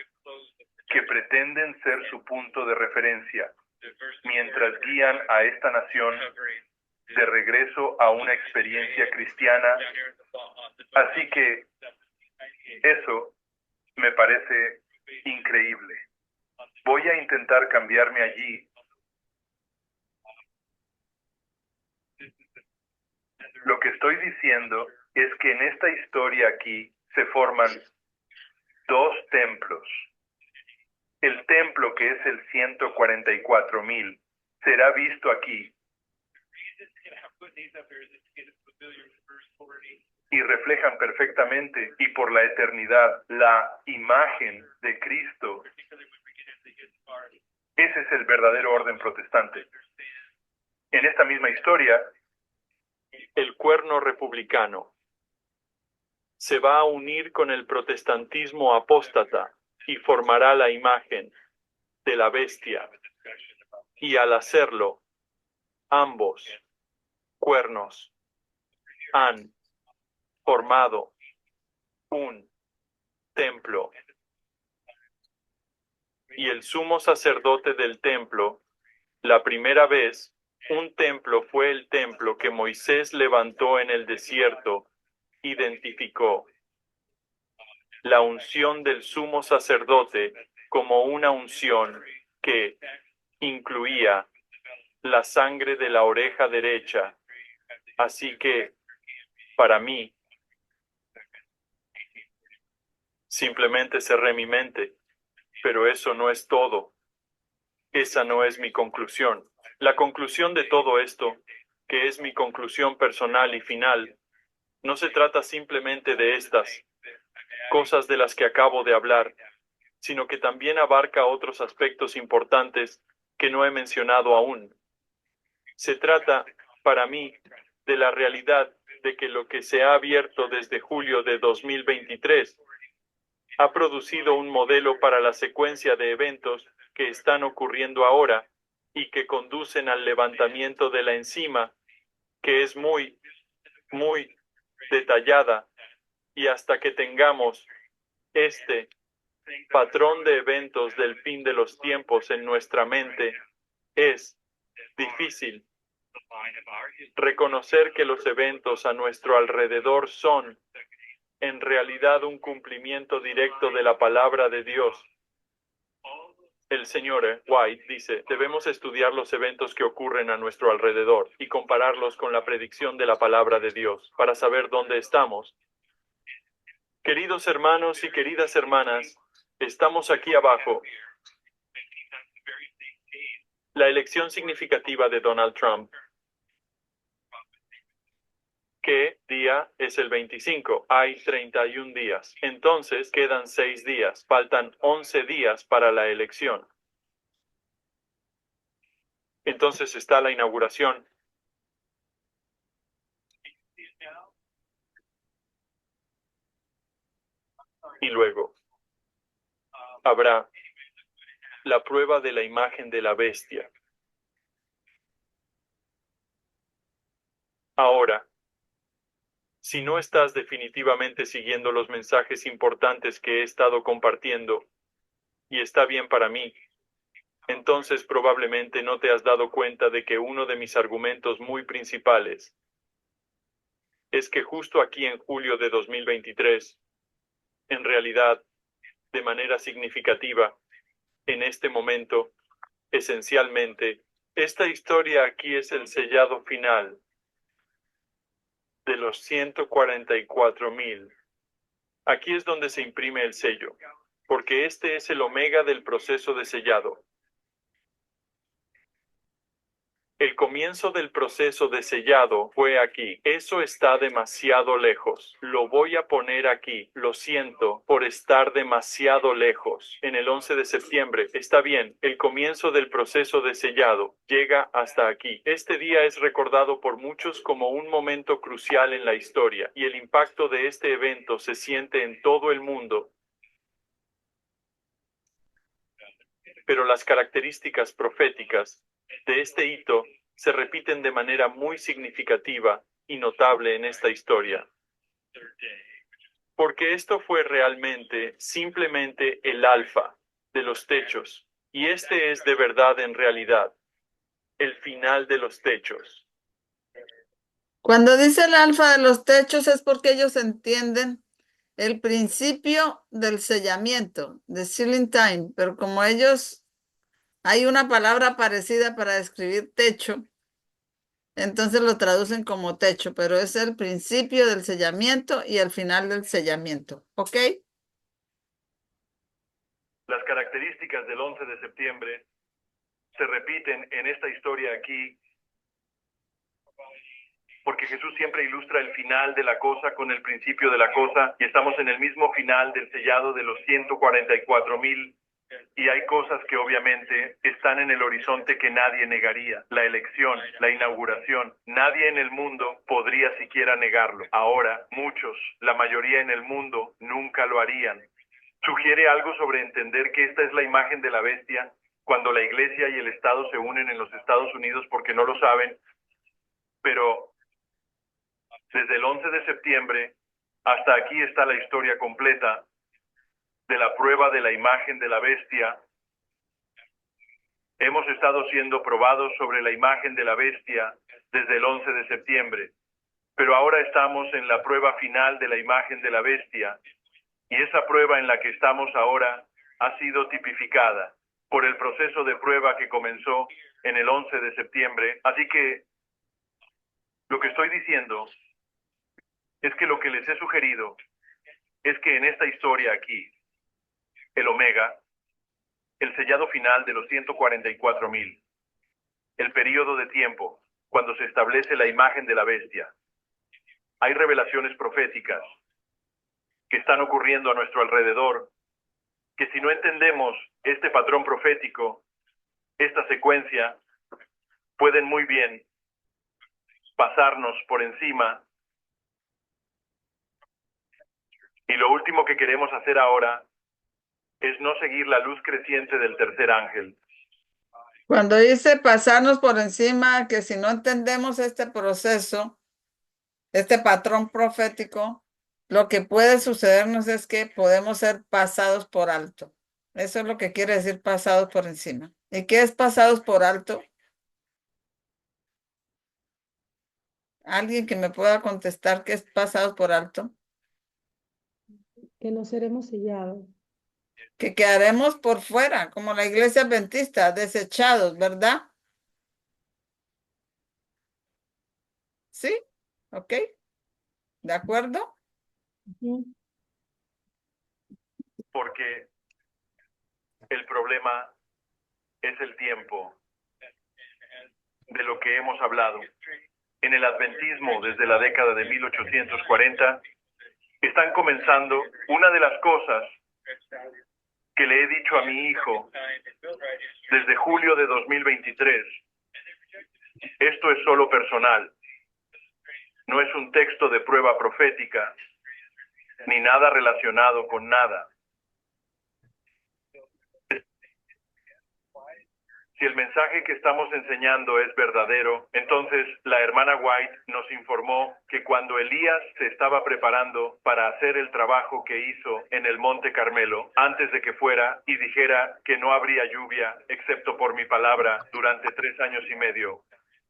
que pretenden ser su punto de referencia, mientras guían a esta nación de regreso a una experiencia cristiana. Así que eso me parece increíble. Voy a intentar cambiarme allí. Lo que estoy diciendo es que en esta historia aquí se forman dos templos. El templo, que es el 144,000, será visto aquí y reflejan perfectamente y por la eternidad la imagen de Cristo. Ese es el verdadero orden protestante. En esta misma historia, el cuerno republicano se va a unir con el protestantismo apóstata y formará la imagen de la bestia. Y al hacerlo, ambos cuernos han formado un templo. Y el sumo sacerdote del templo, la primera vez, un templo fue el templo que Moisés levantó en el desierto, identificó la unción del sumo sacerdote como una unción que incluía la sangre de la oreja derecha. Así que, para mí, simplemente cerré mi mente, pero eso no es todo. Esa no es mi conclusión. La conclusión de todo esto, que es mi conclusión personal y final, no se trata simplemente de estas cosas de las que acabo de hablar, sino que también abarca otros aspectos importantes que no he mencionado aún. Se trata, para mí, de la realidad de que lo que se ha abierto desde julio de 2023 ha producido un modelo para la secuencia de eventos que están ocurriendo ahora y que conducen al levantamiento de la enzima, que es muy, muy detallada, y hasta que tengamos este patrón de eventos del fin de los tiempos en nuestra mente, es difícil reconocer que los eventos a nuestro alrededor son en realidad un cumplimiento directo de la palabra de Dios. El señor White dice, debemos estudiar los eventos que ocurren a nuestro alrededor y compararlos con la predicción de la palabra de Dios para saber dónde estamos. Queridos hermanos y queridas hermanas, estamos aquí abajo. La elección significativa de Donald Trump. ¿Qué día es el 25? Hay 31 días. Entonces quedan 6 días. Faltan 11 días para la elección. Entonces está la inauguración. Y luego habrá la prueba de la imagen de la bestia. Ahora, si no estás definitivamente siguiendo los mensajes importantes que he estado compartiendo, y está bien para mí, entonces probablemente no te has dado cuenta de que uno de mis argumentos muy principales es que justo aquí en julio de 2023, en realidad, de manera significativa, en este momento, esencialmente, esta historia aquí es el sellado final de los 144,000. Aquí es donde se imprime el sello, porque este es el omega del proceso de sellado. El comienzo del proceso de sellado fue aquí. Eso está demasiado lejos. Lo voy a poner aquí. Lo siento por estar demasiado lejos. En el 11 de septiembre, está bien, el comienzo del proceso de sellado llega hasta aquí. Este día es recordado por muchos como un momento crucial en la historia, y el impacto de este evento se siente en todo el mundo. Pero las características proféticas de este hito se repiten de manera muy significativa y notable en esta historia. Porque esto fue realmente, simplemente el alfa de los techos, y este es de verdad en realidad el final de los techos. Cuando dice el alfa de los techos es porque ellos entienden el principio del sellamiento, de sealing time, pero como ellos, hay una palabra parecida para describir techo, entonces lo traducen como techo, pero es el principio del sellamiento y el final del sellamiento, ¿ok? Las características del 11 de septiembre se repiten en esta historia aquí, porque Jesús siempre ilustra el final de la cosa con el principio de la cosa, y estamos en el mismo final del sellado de los 144,000, y hay cosas que obviamente están en el horizonte que nadie negaría. La elección, la inauguración, nadie en el mundo podría siquiera negarlo. Ahora, muchos, la mayoría en el mundo, nunca lo harían. Sugiere algo sobre entender que esta es la imagen de la bestia cuando la iglesia y el Estado se unen en los Estados Unidos, porque no lo saben, pero desde el 11 de septiembre hasta aquí está la historia completa de la prueba de la imagen de la bestia. Hemos estado siendo probados sobre la imagen de la bestia desde el 11 de septiembre, pero ahora estamos en la prueba final de la imagen de la bestia, y esa prueba en la que estamos ahora ha sido tipificada por el proceso de prueba que comenzó en el 11 de septiembre. Así que lo que estoy diciendo es que lo que les he sugerido es que en esta historia aquí, el omega, el sellado final de los 144,000, el periodo de tiempo cuando se establece la imagen de la bestia, hay revelaciones proféticas que están ocurriendo a nuestro alrededor que si no entendemos este patrón profético, esta secuencia, pueden muy bien pasarnos por encima. Y lo último que queremos hacer ahora es no seguir la luz creciente del tercer ángel. Cuando dice pasarnos por encima, que si no entendemos este proceso, este patrón profético, lo que puede sucedernos es que podemos ser pasados por alto. Eso es lo que quiere decir pasados por encima. ¿Y qué es pasados por alto? ¿Alguien que me pueda contestar qué es pasados por alto? Que no seremos sellados. Que quedaremos por fuera, como la iglesia adventista, desechados, ¿verdad? ¿Sí? ¿Ok? ¿De acuerdo? Ujú. Porque el problema es el tiempo de lo que hemos hablado. En el adventismo, desde la década de 1840, están comenzando una de las cosas que le he dicho a mi hijo desde julio de 2023. Esto es solo personal. No es un texto de prueba profética, ni nada relacionado con nada. Si el mensaje que estamos enseñando es verdadero, entonces la hermana White nos informó que cuando Elías se estaba preparando para hacer el trabajo que hizo en el Monte Carmelo, antes de que fuera y dijera que no habría lluvia excepto por mi palabra durante 3 años y medio,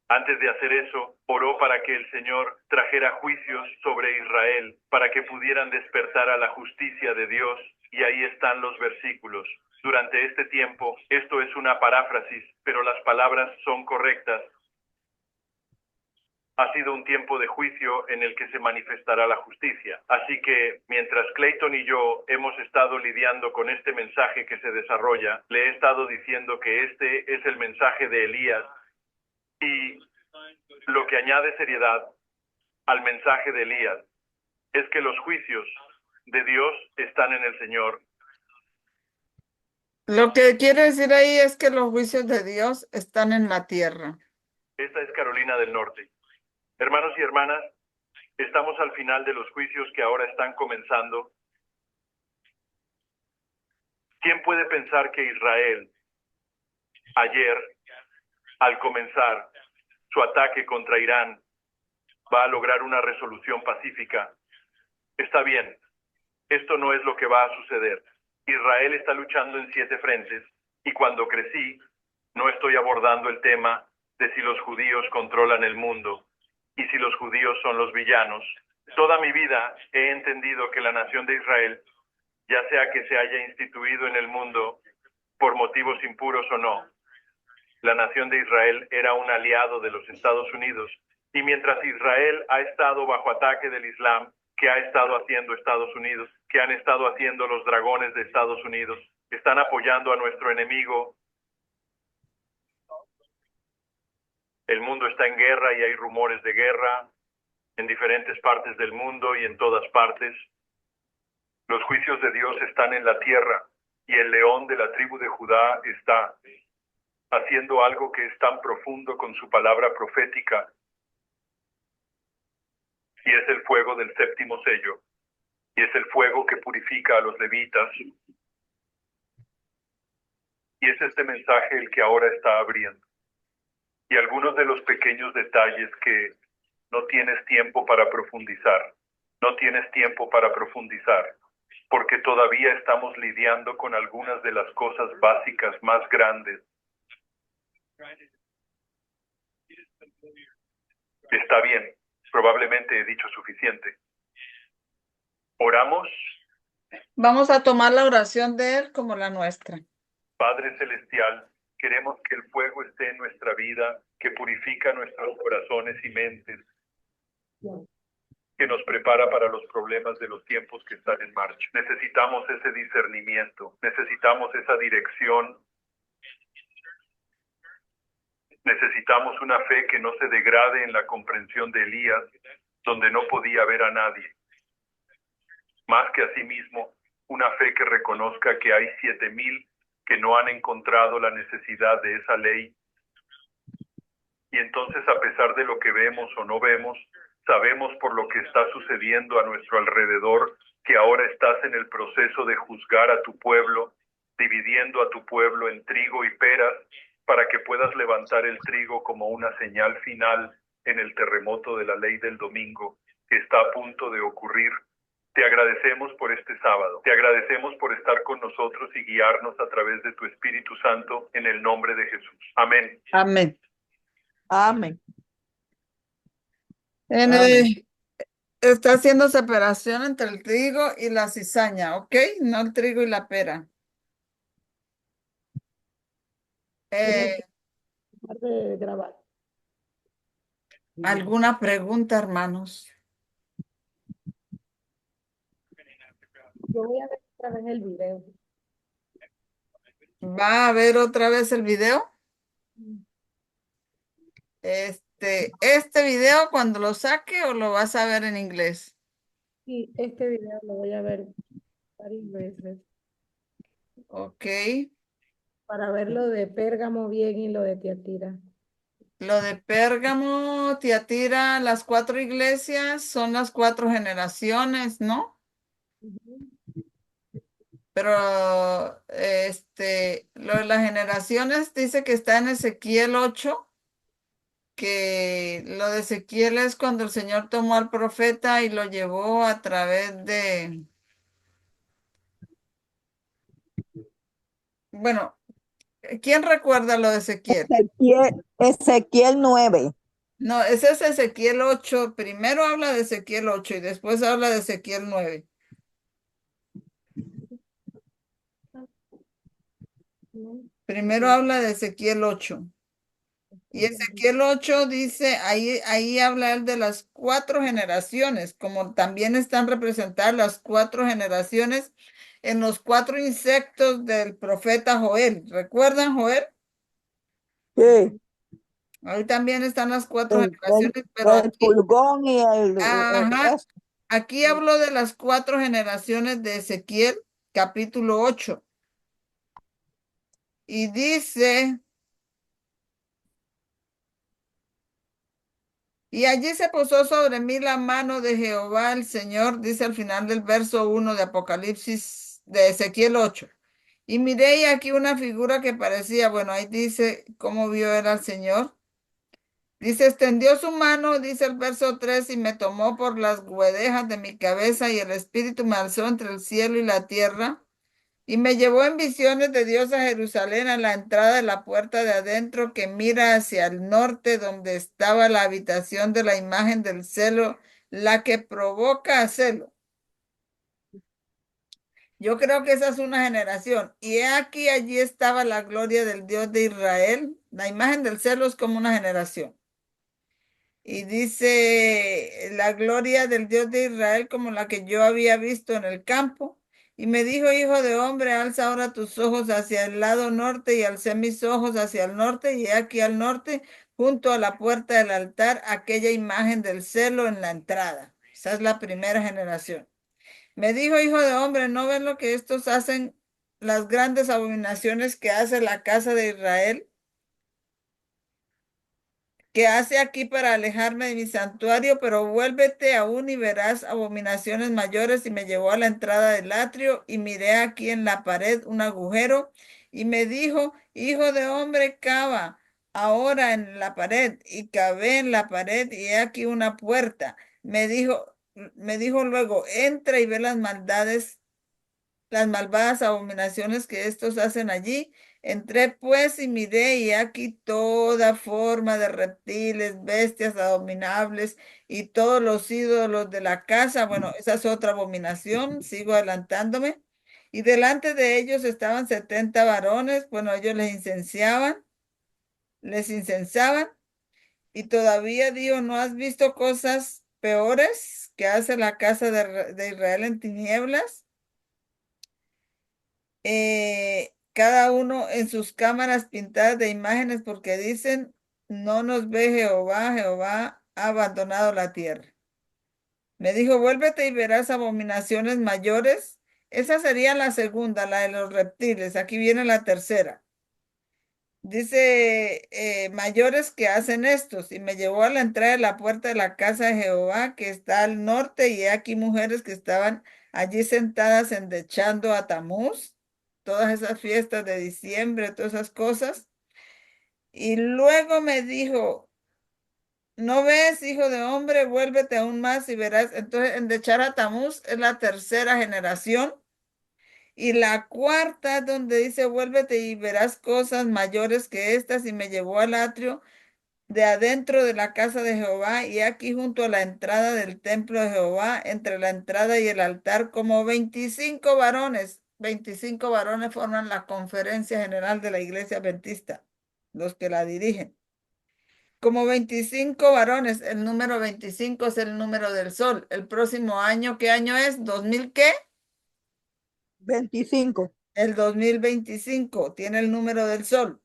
antes de hacer eso, oró para que el Señor trajera juicios sobre Israel, para que pudieran despertar a la justicia de Dios, y ahí están los versículos. Durante este tiempo, esto es una paráfrasis, pero las palabras son correctas. Ha sido un tiempo de juicio en el que se manifestará la justicia. Así que, mientras Clayton y yo hemos estado lidiando con este mensaje que se desarrolla, le he estado diciendo que este es el mensaje de Elías, y lo que añade seriedad al mensaje de Elías es que los juicios de Dios están en el Señor. Lo que quiere decir ahí es que los juicios de Dios están en la tierra. Esta es Carolina del Norte. Hermanos y hermanas, estamos al final de los juicios que ahora están comenzando. ¿Quién puede pensar que Israel, ayer, al comenzar su ataque contra Irán, va a lograr una resolución pacífica? Está bien, esto no es lo que va a suceder. Israel está luchando en 7 frentes, y cuando crecí, no estoy abordando el tema de si los judíos controlan el mundo y si los judíos son los villanos. Toda mi vida he entendido que la nación de Israel, ya sea que se haya instituido en el mundo por motivos impuros o no, la nación de Israel era un aliado de los Estados Unidos. Y mientras Israel ha estado bajo ataque del Islam, ¿qué ha estado haciendo Estados Unidos? ¿Qué han estado haciendo los dragones de Estados Unidos? Están apoyando a nuestro enemigo. El mundo está en guerra y hay rumores de guerra en diferentes partes del mundo y en todas partes. Los juicios de Dios están en la tierra y el león de la tribu de Judá está haciendo algo que es tan profundo con su palabra profética, y es el fuego del 7º sello, y es el fuego que purifica a los levitas, y es este mensaje el que ahora está abriendo. Y algunos de los pequeños detalles que no tienes tiempo para profundizar, no tienes tiempo para profundizar, porque todavía estamos lidiando con algunas de las cosas básicas más grandes. Está bien, probablemente he dicho suficiente. Oramos. Vamos a tomar la oración de él como la nuestra. Padre Celestial, queremos que el fuego esté en nuestra vida, que purifica nuestros corazones y mentes, que nos prepara para los problemas de los tiempos que están en marcha. Necesitamos ese discernimiento, necesitamos esa dirección, necesitamos una fe que no se degrade en la comprensión de Elías, donde no podía ver a nadie, más que a sí mismo, una fe que reconozca que hay 7,000 que no han encontrado la necesidad de esa ley. Y entonces, a pesar de lo que vemos o no vemos, sabemos por lo que está sucediendo a nuestro alrededor, que ahora estás en el proceso de juzgar a tu pueblo, dividiendo a tu pueblo en trigo y peras, para que puedas levantar el trigo como una señal final en el terremoto de la ley del domingo, que está a punto de ocurrir. Te agradecemos por este sábado. Te agradecemos por estar con nosotros y guiarnos a través de tu Espíritu Santo, en el nombre de Jesús. Amén. Amén. Amén. En, Amén. está haciendo separación entre el trigo y la cizaña, ¿ok? No el trigo y la pera. Eh, De grabar. ¿Alguna pregunta, hermanos? Yo voy a ver otra vez el video. ¿Va a ver otra vez el video? Este video cuando lo saque o lo vas a ver en inglés. Y este video lo voy a ver varias veces Ok. para ver lo de Pérgamo bien y lo de Tiatira. Lo de Pérgamo, Tiatira, las 4 iglesias son las 4 generaciones, ¿no? Pero lo de las generaciones dice que está en Ezequiel 8, que lo de Ezequiel es cuando el Señor tomó al profeta y lo llevó a través de, bueno, ¿quién recuerda lo de Ezequiel? Ezequiel 9. No, ese es Ezequiel 8. Primero habla de Ezequiel 8 y después habla de Ezequiel 9. Primero habla de Ezequiel 8. Y Ezequiel 8 dice, ahí habla él de las 4 generaciones, como también están representadas las 4 generaciones en los 4 insectos del profeta Joel. ¿Recuerdan Joel? Sí, Ahí también están las 4 el generaciones, pero el pulgón y ajá, eso. aquí hablo de las 4 generaciones de Ezequiel, capítulo 8. Y dice, y allí se posó sobre mí la mano de Jehová el Señor, dice al final del verso 1 de Apocalipsis de Ezequiel 8. Y miré y aquí una figura que parecía, bueno, ahí dice cómo vio él al Señor. Dice, extendió su mano, dice el verso 3, y me tomó por las guedejas de mi cabeza y el Espíritu me alzó entre el cielo y la tierra. Y me llevó en visiones de Dios a Jerusalén, a la entrada de la puerta de adentro que mira hacia el norte, donde estaba la habitación de la imagen del celo, la que provoca a celo. Yo creo que esa es una generación. Y he aquí, allí estaba la gloria del Dios de Israel. La imagen del celo es como una generación. Y dice, la gloria del Dios de Israel como la que yo había visto en el campo. Y me dijo, hijo de hombre, alza ahora tus ojos hacia el lado norte, y alcé mis ojos hacia el norte, y he aquí al norte, junto a la puerta del altar, aquella imagen del celo en la entrada. Esa es la primera generación. Me dijo, hijo de hombre, ¿no ven lo que estos hacen, las grandes abominaciones que hace la casa de Israel? Que hace aquí para alejarme de mi santuario, pero vuélvete aún y verás abominaciones mayores. Y me llevó a la entrada del atrio y miré aquí en la pared un agujero y me dijo, hijo de hombre, cava ahora en la pared, y cavé en la pared y he aquí una puerta. Me dijo luego, entra y ve las maldades, las malvadas abominaciones que estos hacen allí. Entré pues y miré, y aquí toda forma de reptiles, bestias abominables y todos los ídolos de la casa. Bueno, esa es otra abominación, sigo adelantándome. Y delante de ellos estaban 70 varones, bueno, ellos les incensaban, y todavía digo, ¿no has visto cosas peores que hace la casa de Israel en tinieblas? Cada uno en sus cámaras pintadas de imágenes, porque dicen, no nos ve Jehová, Jehová ha abandonado la tierra. Me dijo, vuélvete y verás abominaciones mayores Esa sería la segunda, la de los reptiles. Aquí viene la tercera. Dice, mayores que hacen estos, y me llevó a la entrada de la puerta de la casa de Jehová, que está al norte, y he aquí mujeres que estaban allí sentadas endechando a Tamuz, todas esas fiestas de diciembre, todas esas cosas. Y luego me dijo, ¿no ves, hijo de hombre? Vuélvete aún más y verás. Entonces, endechar a Tamuz es la tercera generación. Y la cuarta, donde dice, vuélvete y verás cosas mayores que estas, y me llevó al atrio de adentro de la casa de Jehová, y aquí junto a la entrada del templo de Jehová, entre la entrada y el altar, como 25 varones. 25 varones forman la conferencia general de la iglesia adventista, los que la dirigen. Como 25 varones, el número 25 es el número del sol. El próximo año, ¿qué año es? ¿2000 qué? 25. El 2025 tiene el número del sol.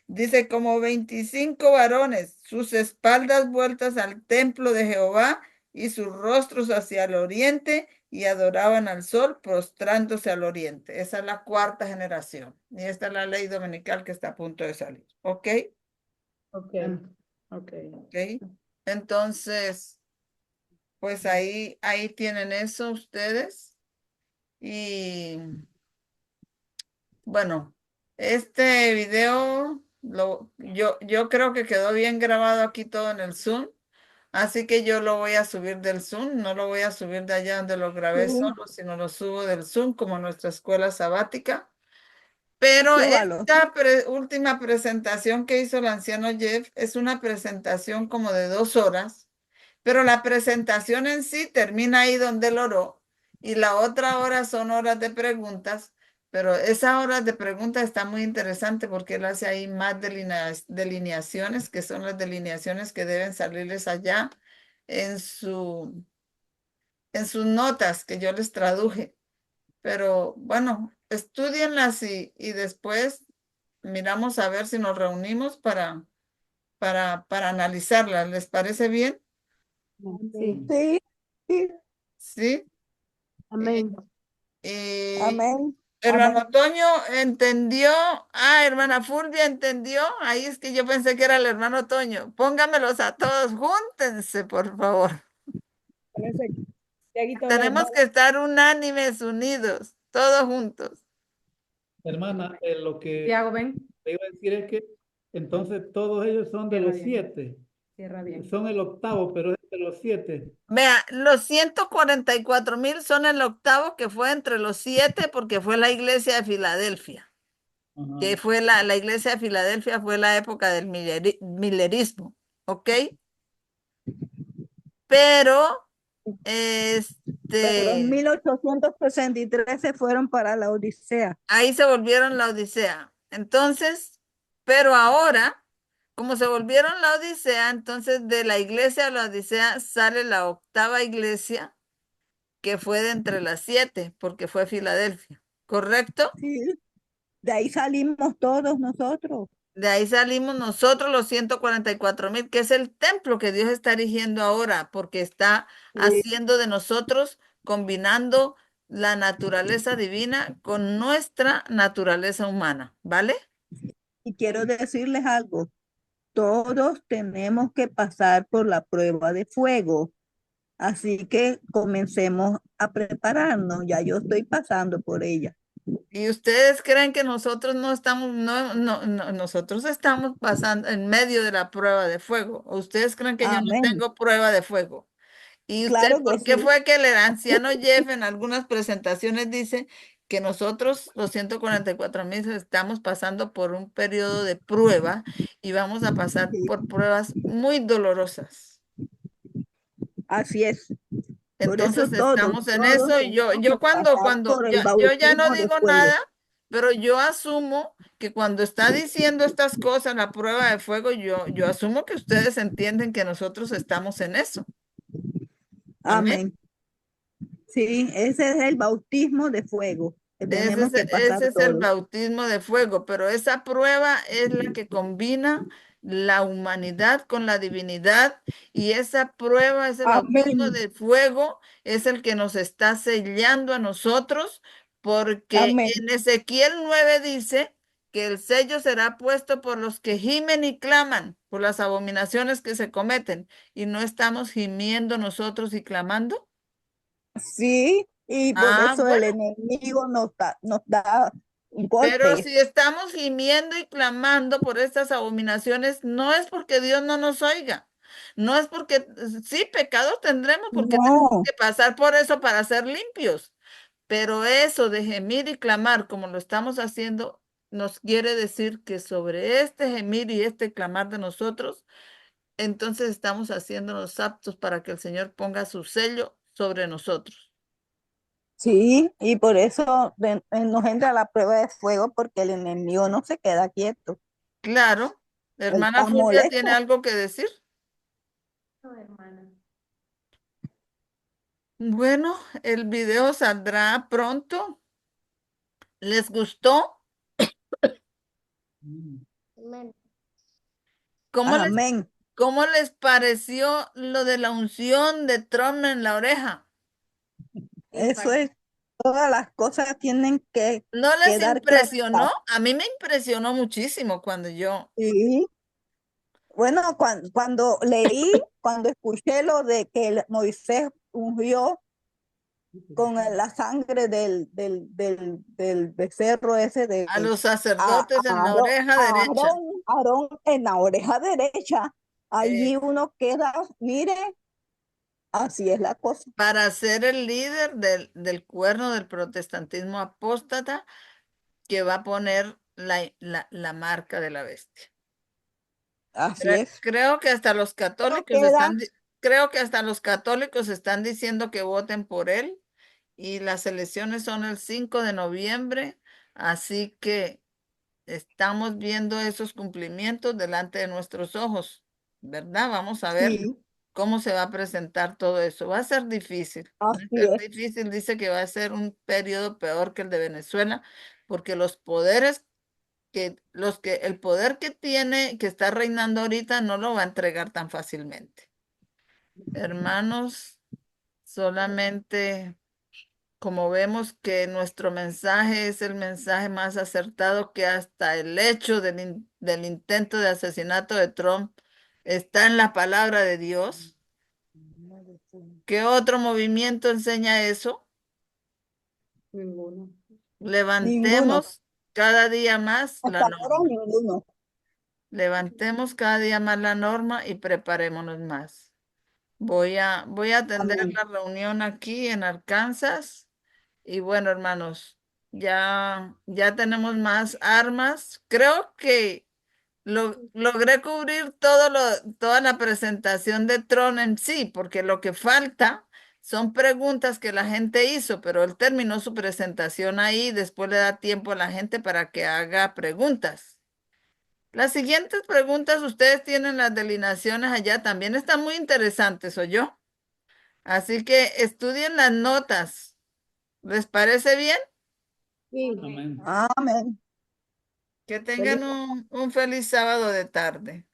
Dice, como 25 varones, sus espaldas vueltas al templo de Jehová y sus rostros hacia el oriente, y adoraban al sol prostrándose al oriente. Esa es la cuarta generación. Y esta es la ley dominical que está a punto de salir. ¿Ok? Ok. Ok. ¿Ok? Entonces, pues ahí tienen eso ustedes. Y bueno, este video yo creo que quedó bien grabado aquí todo en el Zoom, así que yo lo voy a subir del Zoom, no lo voy a subir de allá donde lo grabé Sí, solo, sino lo subo del Zoom como nuestra escuela sabática. Pero súbalo. esta última presentación que hizo el anciano Jeff es una presentación como de 2 horas, pero la presentación en sí termina ahí donde él oró, y la otra hora son horas de preguntas, pero esa hora de preguntas está muy interesante porque él hace ahí más delineaciones, que son las delineaciones que deben salirles allá en en sus notas que yo les traduje. Pero bueno, estudienlas, y después miramos a ver si nos reunimos para analizarlas. ¿Les parece bien? Sí. Sí, sí, Sí. Amén. Y amén. hermano Toño entendió. Ah, hermana Fulvia entendió. Ahí es que yo pensé que era el hermano Toño. Póngamelos a todos, júntense, por favor. Tenemos que estar unánimes, unidos, todos juntos. Hermana, lo que Tiago, ven. te iba a decir es que entonces todos ellos son de los Cierra bien. 7. Cierra bien. Son el octavo, pero es de los 7. Vea, los 144,000 son el octavo, que fue entre los 7, porque fue la iglesia de Filadelfia, que Ajá. fue la iglesia de Filadelfia, fue la época del milerismo, ¿ok? Pero, Pero en este, 1863 se fueron para la Odisea. ahí se volvieron la Odisea. Entonces, pero ahora, como se volvieron la Odisea, entonces de la iglesia a la Odisea sale la octava iglesia, que fue de entre las 7, porque fue Filadelfia, ¿correcto? Sí, de ahí salimos todos nosotros. De ahí salimos nosotros los 144,000, que es el templo que Dios está erigiendo ahora, porque está Sí. haciendo de nosotros, combinando la naturaleza divina con nuestra naturaleza humana, ¿vale? Y quiero decirles algo, todos tenemos que pasar por la prueba de fuego. Así que comencemos a prepararnos. Ya yo estoy pasando por ella. Y ustedes creen que nosotros no estamos, nosotros estamos pasando en medio de la prueba de fuego. ¿O ustedes creen que yo no Amén. tengo prueba de fuego? ¿Y usted Claro que por qué sí. fue que el anciano Jeff en algunas presentaciones dice que nosotros, los 144,000, estamos pasando por un periodo de prueba y vamos a pasar Sí, por pruebas muy dolorosas? así es. Por eso Entonces todos, estamos en todos eso, y yo, tenemos que yo pasar por el yo ya no bautismo de digo fuego. nada, pero yo asumo que cuando está diciendo estas cosas, la prueba de fuego, yo asumo que ustedes entienden que nosotros estamos en eso. Amén. Amén. Sí, ese es el bautismo de fuego que tenemos que pasar Ese es el todos. bautismo de fuego, pero esa prueba es la que combina la humanidad con la divinidad, y esa prueba, ese bautismo Amén. de fuego, es el que nos está sellando a nosotros porque Amén. en Ezequiel 9 dice que el sello será puesto por los que gimen y claman por las abominaciones que se cometen, y no estamos gimiendo nosotros y clamando. Sí, y por Ah, eso el bueno, enemigo nos da pero golpes. si estamos gimiendo y clamando por estas abominaciones, no es porque Dios no nos oiga. No es porque, sí, pecados tendremos porque tenemos No, que pasar por eso para ser limpios. Pero eso de gemir y clamar, como lo estamos haciendo, nos quiere decir que sobre este gemir y este clamar de nosotros, entonces estamos haciéndonos aptos para que el Señor ponga su sello sobre nosotros. sí, y por eso nos entra la prueba de fuego porque el enemigo no se queda quieto. Claro, Él hermana está Fulvia tiene molesto. algo que decir. No, hermana. Bueno, el video saldrá pronto. ¿Les gustó? Mm. ¿Cómo les, Amén. cómo les pareció lo de la unción de Trump en la oreja? Eso es, todas las cosas tienen que ¿No les quedar impresionó? claras. A mí me impresionó muchísimo cuando yo, Sí. Bueno, cuando escuché lo de que Moisés ungió con la sangre del becerro ese a de los sacerdotes en la oreja derecha, Aarón en la oreja derecha, eh, allí uno queda, mire, así es la cosa. para ser el líder del cuerno del protestantismo apóstata que va a poner la marca de la bestia. Así es. Creo que hasta los Uno católicos queda, creo que hasta los católicos están diciendo que voten por él, y las elecciones son el 5 de noviembre, así que estamos viendo esos cumplimientos delante de nuestros ojos, ¿verdad? Vamos a ver sí, cómo se va a presentar todo eso. Va a ser difícil, va a así ser es. difícil. Dice que va a ser un periodo peor que el de Venezuela, porque los poderes el poder que tiene, que está reinando ahorita, no lo va a entregar tan fácilmente. Hermanos, solamente como vemos que nuestro mensaje es el mensaje más acertado, que hasta el hecho del intento de asesinato de Trump está en la palabra de Dios. ¿Qué otro movimiento enseña eso? Ninguno. Ninguno. Levantemos cada día más la Hasta ahora norma. ninguno. Levantemos cada día más la norma y preparémonos más. Voy a atender Amén. la reunión aquí en Arkansas. Y bueno, hermanos, ya tenemos más armas. Creo que logré cubrir toda la presentación de Tron en sí, porque lo que falta son preguntas que la gente hizo, pero él terminó su presentación ahí, después le da tiempo a la gente para que haga preguntas. Las siguientes preguntas, ustedes tienen las delineaciones allá, también están muy interesantes, yo. Así que estudien las notas. ¿Les parece bien? Sí. Amén. Amén. Que Feliz, tengan un feliz sábado de tarde.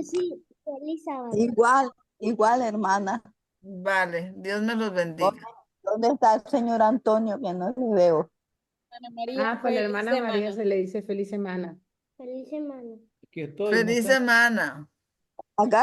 Sí, feliz sábado. Igual, igual, hermana. Vale, Dios me los bendiga. ¿Dónde está el señor Antonio? Que no le veo. Ana María, Pues la feliz hermana María semana. se le dice feliz semana. Feliz semana. Aquí estoy, Feliz muchachos. semana.